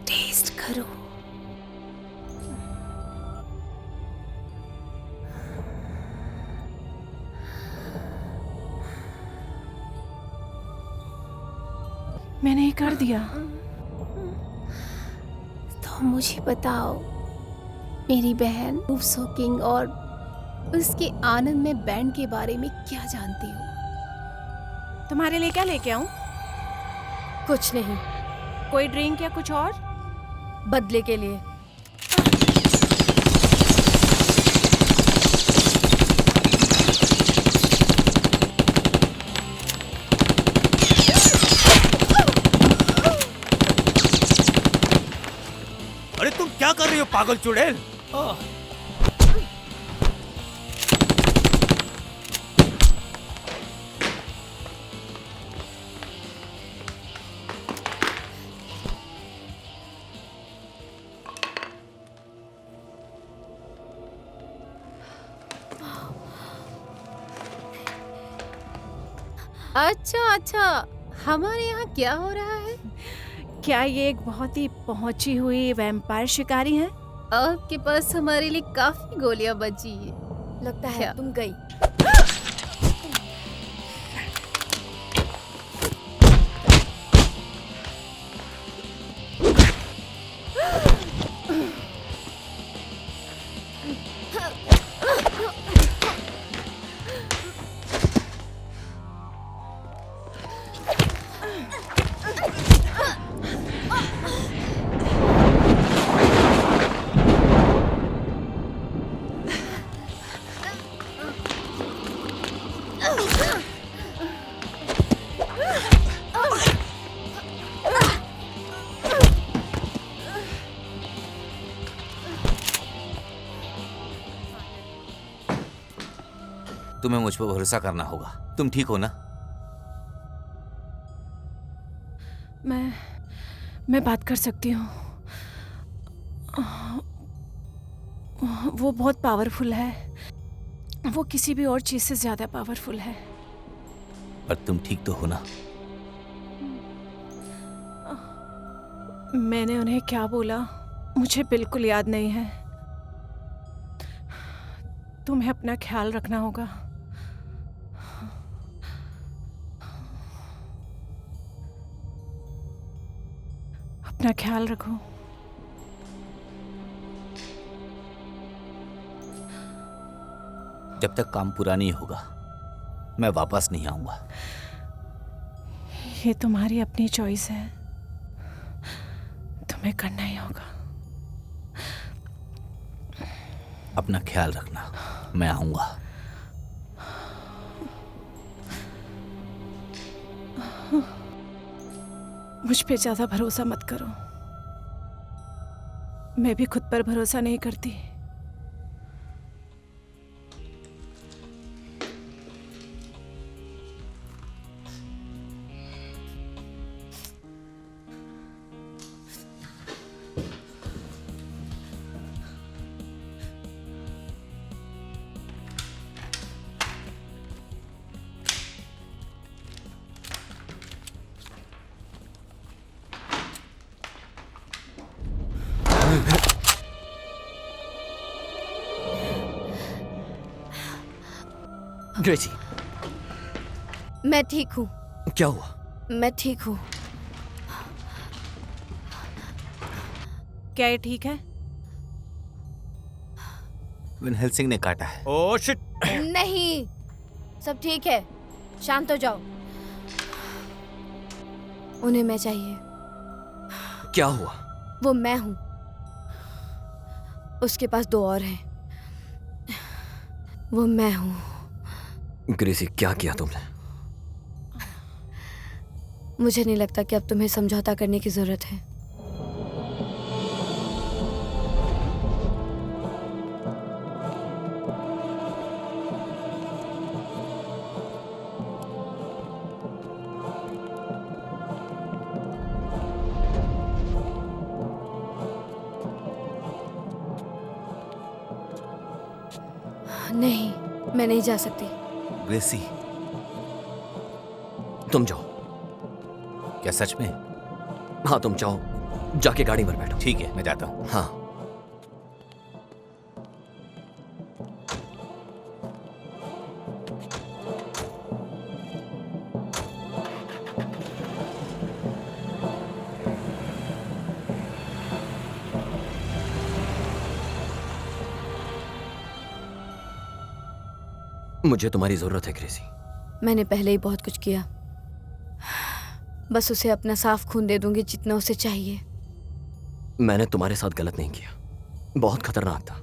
[SPEAKER 10] टेस्ट करो।
[SPEAKER 7] मैंने ये कर दिया।
[SPEAKER 10] तो मुझे बताओ, मेरी बहन सोकिंग और उसके आनंद में बैंड के बारे में क्या जानती हो?
[SPEAKER 7] तुम्हारे लिए क्या लेके आऊं?
[SPEAKER 2] कुछ नहीं।
[SPEAKER 7] कोई ड्रिंक या कुछ और?
[SPEAKER 2] बदले के लिए।
[SPEAKER 5] अरे तुम क्या कर रही हो पागल चुड़ैल?
[SPEAKER 10] अच्छा, हमारे यहाँ क्या हो रहा है?
[SPEAKER 7] क्या ये एक बहुत ही पहुंची हुई वैम्पायर शिकारी है?
[SPEAKER 10] आपके पास हमारे लिए काफी गोलियां बची है।
[SPEAKER 2] लगता है तुम गई।
[SPEAKER 6] तुम्हें मुझ पर भरोसा करना होगा। तुम ठीक हो ना?
[SPEAKER 7] मैं बात कर सकती हूँ। वो बहुत पावरफुल है। वो किसी भी और चीज से ज्यादा पावरफुल है।
[SPEAKER 6] पर तुम ठीक तो हो ना?
[SPEAKER 7] मैंने उन्हें क्या बोला मुझे बिल्कुल याद नहीं है। तुम्हें अपना ख्याल रखना होगा। अपना ख्याल रखो।
[SPEAKER 6] जब तक काम पूरा नहीं होगा मैं वापस नहीं आऊंगा।
[SPEAKER 7] ये तुम्हारी अपनी चॉइस है, तुम्हें करना ही होगा।
[SPEAKER 6] अपना ख्याल रखना, मैं आऊंगा।
[SPEAKER 7] मुझ पे ज्यादा भरोसा मत करो, मैं भी खुद पर भरोसा नहीं करती।
[SPEAKER 1] ग्रेसी,
[SPEAKER 2] मैं ठीक हूँ।
[SPEAKER 1] क्या हुआ?
[SPEAKER 2] मैं ठीक हूँ।
[SPEAKER 7] क्या ये ठीक है?
[SPEAKER 6] विन हेल्सिंग ने काटा है।
[SPEAKER 5] Oh shit!
[SPEAKER 2] नहीं, सब ठीक है, शांत हो जाओ। उन्हें मैं चाहिए।
[SPEAKER 1] क्या हुआ?
[SPEAKER 2] वो मैं हूँ, उसके पास 2 और हैं। वो मैं हूँ।
[SPEAKER 1] ग्रेसी, क्या किया तुमने?
[SPEAKER 2] मुझे नहीं लगता कि अब तुम्हें समझौता करने की जरूरत है। नहीं, मैं नहीं जा सकती।
[SPEAKER 6] ग्रेसी,
[SPEAKER 1] तुम जाओ।
[SPEAKER 6] क्या सच में?
[SPEAKER 1] हाँ, तुम जाओ, जाके गाड़ी में बैठो।
[SPEAKER 6] ठीक है, मैं जाता हूँ।
[SPEAKER 1] हाँ। मुझे तुम्हारी जरूरत है ग्रेसी।
[SPEAKER 2] मैंने पहले ही बहुत कुछ किया, बस उसे अपना साफ खून दे दूंगी जितना उसे चाहिए।
[SPEAKER 1] मैंने तुम्हारे साथ गलत नहीं किया, बहुत खतरनाक था।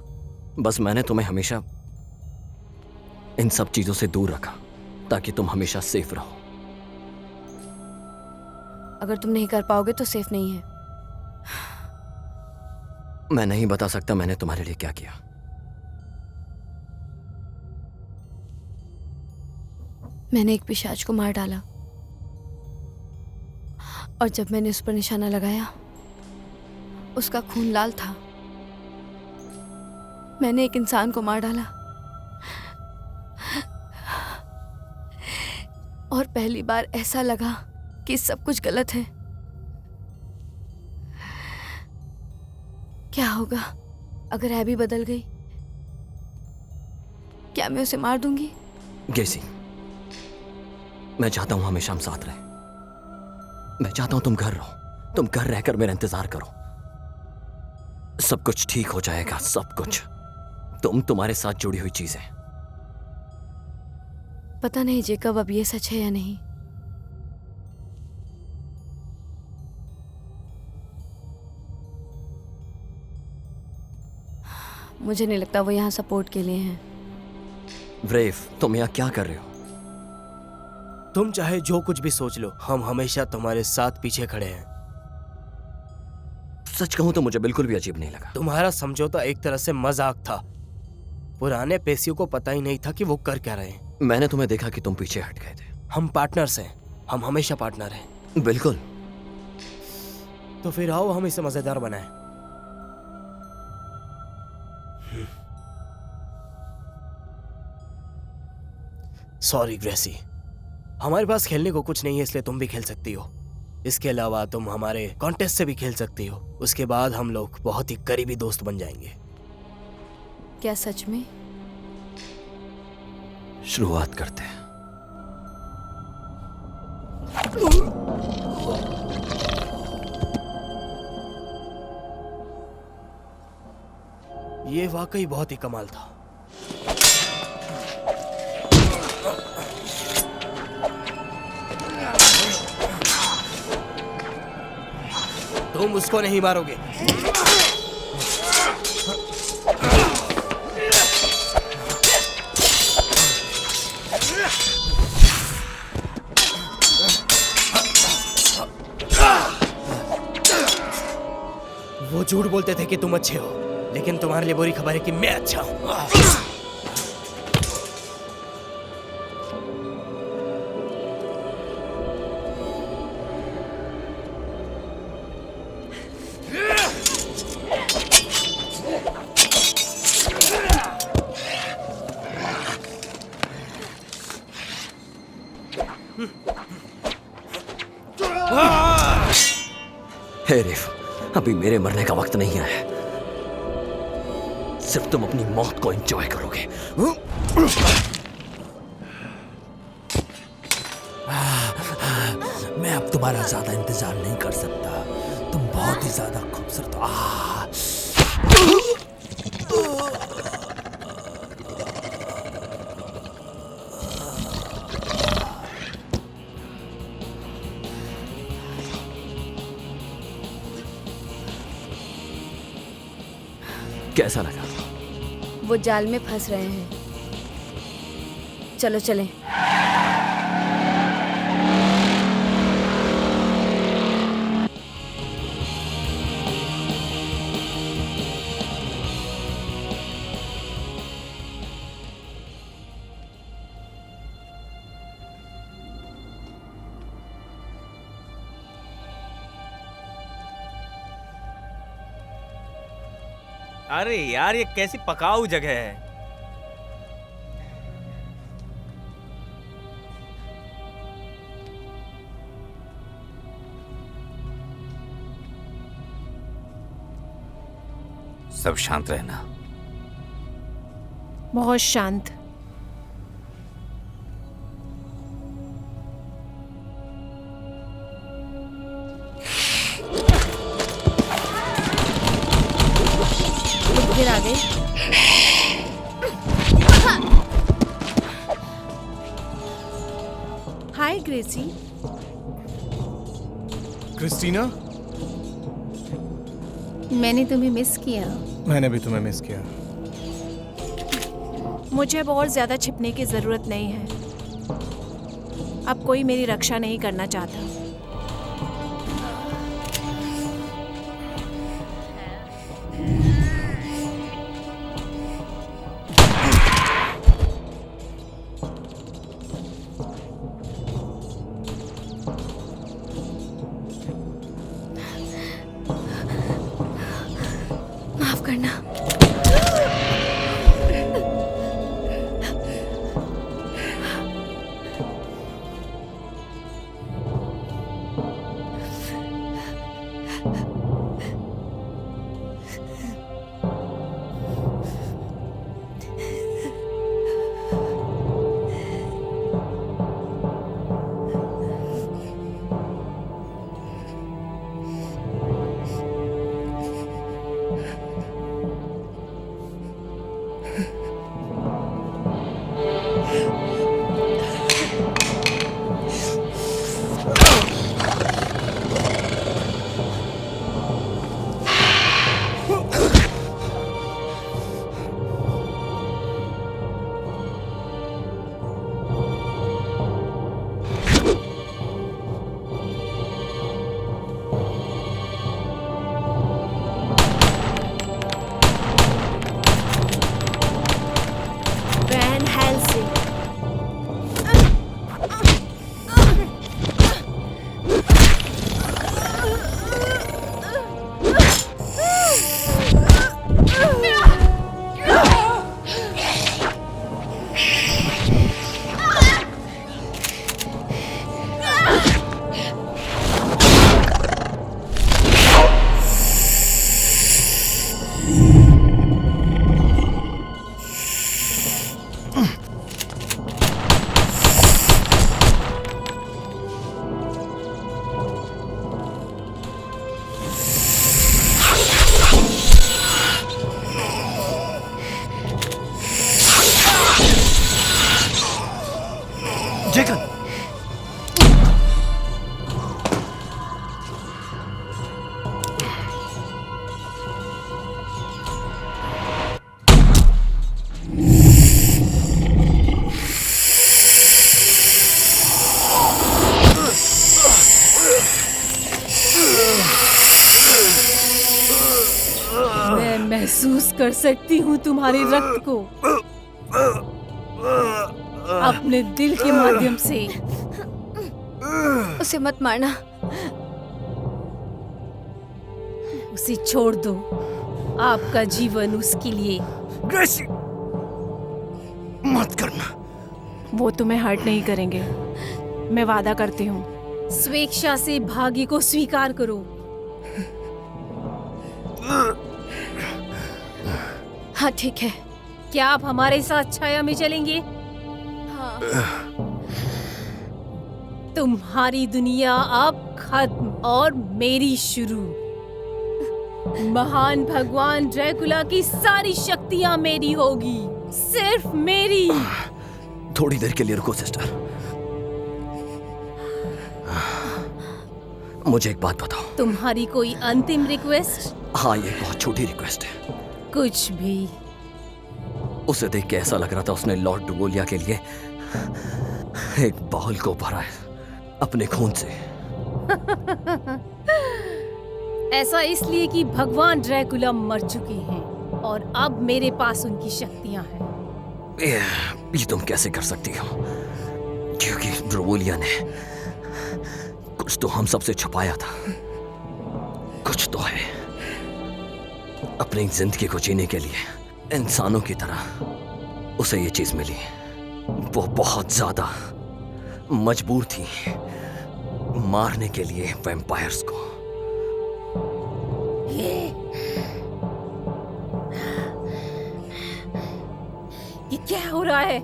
[SPEAKER 1] बस मैंने तुम्हें हमेशा इन सब चीजों से दूर रखा ताकि तुम हमेशा सेफ रहो।
[SPEAKER 2] अगर तुम नहीं कर पाओगे तो सेफ नहीं है।
[SPEAKER 1] मैं नहीं बता सकता मैंने तुम्हारे लिए क्या किया।
[SPEAKER 2] मैंने एक पिशाच को मार डाला, और जब मैंने उस पर निशाना लगाया, उसका खून लाल था। मैंने एक इंसान को मार डाला, और पहली बार ऐसा लगा कि सब कुछ गलत है। क्या होगा अगर एबी बदल गई? क्या मैं उसे मार दूंगी?
[SPEAKER 1] ग्रेसी, मैं चाहता हूं हमेशा हम साथ रहें। मैं चाहता हूं तुम घर रहो, तुम घर रहकर मेरा इंतजार करो। सब कुछ ठीक हो जाएगा, सब कुछ। तुम तुम्हारे साथ जुड़ी हुई चीजें।
[SPEAKER 2] पता नहीं जेकब अब ये सच है या नहीं। मुझे नहीं लगता वो यहाँ सपोर्ट के लिए हैं।
[SPEAKER 1] व्रेव, तुम यहाँ क्या कर रहे हो?
[SPEAKER 9] तुम चाहे जो कुछ भी सोच लो, हम हमेशा तुम्हारे साथ पीछे खड़े हैं।
[SPEAKER 1] सच कहूं तो मुझे बिल्कुल भी अजीब नहीं लगा।
[SPEAKER 9] तुम्हारा समझौता एक तरह से मजाक था। पुराने पेशियों को पता ही नहीं था कि वो कर क्या रहे हैं।
[SPEAKER 1] मैंने तुम्हें देखा कि तुम पीछे हट गए थे।
[SPEAKER 9] हम पार्टनर्स हैं, हम हमेशा पार्टनर हैं।
[SPEAKER 1] बिल्कुल।
[SPEAKER 9] तो फिर आओ हम इसे मजेदार बनाएं। सॉरी ग्रेसी, हमारे पास खेलने को कुछ नहीं है, इसलिए तुम भी खेल सकती हो। इसके अलावा तुम हमारे कॉन्टेस्ट से भी खेल सकती हो। उसके बाद हम लोग बहुत ही करीबी दोस्त बन जाएंगे।
[SPEAKER 2] क्या सच में?
[SPEAKER 1] शुरुआत करते हैं।
[SPEAKER 9] ये वाकई बहुत ही कमाल था। तुम उसको नहीं मारोगे। वो झूठ बोलते थे कि तुम अच्छे हो, लेकिन तुम्हारे लिए बुरी खबर है कि मैं अच्छा हूं।
[SPEAKER 1] हे रिफ, अभी मेरे मरने का वक्त नहीं है। सिर्फ तुम अपनी मौत को एंजॉय करोगे।
[SPEAKER 13] मैं अब तुम्हारा ज्यादा इंतजार नहीं कर सकता। तुम बहुत ही ज्यादा खूबसूरत हो।
[SPEAKER 1] कैसा लगा?
[SPEAKER 2] वो जाल में फंस रहे हैं। चलो चलें।
[SPEAKER 5] अरे यार, ये कैसी पकाऊ जगह है।
[SPEAKER 6] सब शांत रहना।
[SPEAKER 7] बहुत शांत। फिर आ गई। हाय ग्रेसी।
[SPEAKER 3] क्रिस्टीना,
[SPEAKER 10] मैंने तुम्हें मिस किया।
[SPEAKER 3] मैंने भी तुम्हें मिस किया।
[SPEAKER 7] मुझे अब और ज्यादा छिपने की जरूरत नहीं है। अब कोई मेरी रक्षा नहीं करना चाहता।
[SPEAKER 2] माफ करना।
[SPEAKER 10] महसूस कर सकती हूँ तुम्हारे रक्त को अपने दिल के माध्यम से।
[SPEAKER 2] उसे मत मारना।
[SPEAKER 10] उसे छोड़ दो। आपका जीवन उसके लिए।
[SPEAKER 3] ग्रेसी, मत करना।
[SPEAKER 7] वो तुम्हें हर्ट नहीं करेंगे, मैं वादा करती हूँ।
[SPEAKER 10] स्वेच्छा से भाग्य को स्वीकार करो।
[SPEAKER 2] हाँ ठीक है।
[SPEAKER 10] क्या आप हमारे साथ छाया में चलेंगे?
[SPEAKER 2] हाँ।
[SPEAKER 10] तुम्हारी दुनिया अब खत्म और मेरी शुरू। महान भगवान ड्रैकुला की सारी शक्तियां मेरी होगी, सिर्फ मेरी।
[SPEAKER 1] थोड़ी देर के लिए रुको सिस्टर। मुझे एक बात बताओ।
[SPEAKER 10] तुम्हारी कोई अंतिम रिक्वेस्ट?
[SPEAKER 1] हाँ, ये बहुत छोटी रिक्वेस्ट है।
[SPEAKER 10] कुछ भी।
[SPEAKER 1] उसे देख के ऐसा लग रहा था उसने लॉर्ड डुगोलिया के लिए एक बाउल को भरा है अपने खून से।
[SPEAKER 10] ऐसा इसलिए कि भगवान ड्रैकुला मर चुके हैं और अब मेरे पास उनकी शक्तियां हैं।
[SPEAKER 1] ये तुम कैसे कर सकती हो? क्योंकि डुगोलिया ने कुछ तो हम सबसे छुपाया था। कुछ तो है। अपनी जिंदगी को जीने के लिए इंसानों की तरह उसे ये चीज मिली। वो बहुत ज्यादा मजबूर थी मारने के लिए वैम्पायर्स को।
[SPEAKER 10] ये क्या हो रहा है?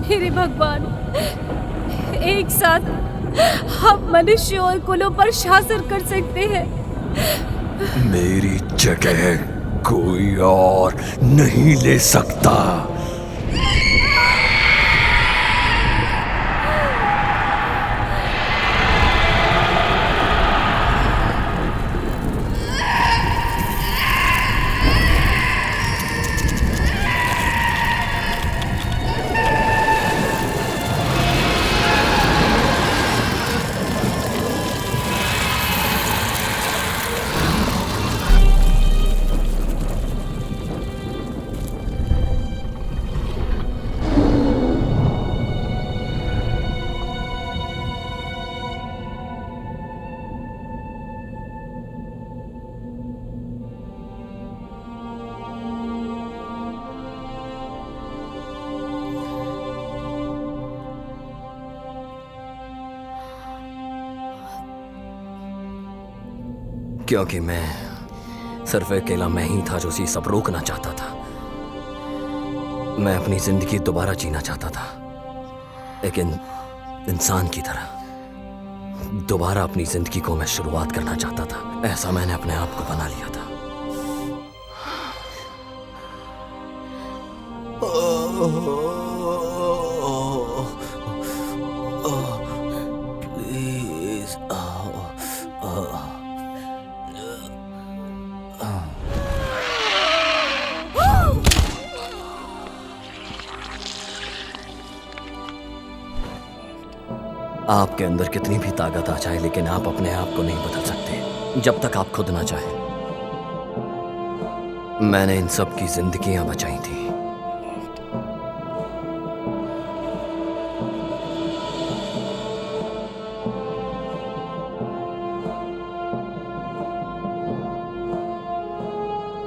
[SPEAKER 10] मेरे भगवान, एक साथ हम मनुष्य और कुलों पर शासन कर सकते हैं।
[SPEAKER 14] मेरी जगह कोई और नहीं ले सकता।
[SPEAKER 1] क्योंकि मैं सिर्फ अकेला मैं ही था जो ये सब रोकना चाहता था। मैं अपनी जिंदगी दोबारा जीना चाहता था, लेकिन इंसान की तरह दोबारा अपनी जिंदगी को मैं शुरुआत करना चाहता था। ऐसा मैंने अपने आप को बना लिया था।
[SPEAKER 6] प्लीज
[SPEAKER 1] आपके अंदर कितनी भी ताकत आ जाए, लेकिन आप अपने आप को नहीं बदल सकते जब तक आप खुद ना चाहे। मैंने इन सब की जिंदगियां बचाई थी,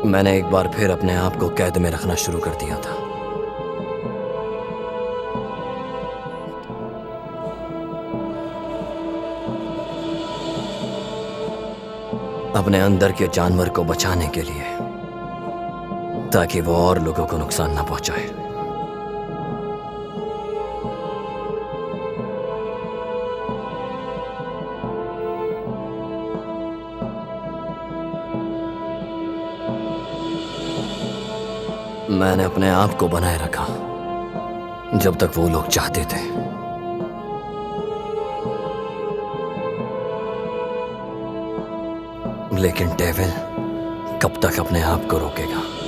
[SPEAKER 1] मैंने एक बार फिर अपने आप को कैद में रखना शुरू कर दिया था। अपने अंदर के जानवर को बचाने के लिए, ताकि वो और लोगों को नुकसान ना पहुंचाए। मैंने अपने आप को बनाए रखा जब तक वो लोग चाहते थे। लेकिन डेविल कब तक अपने आप को रोकेगा?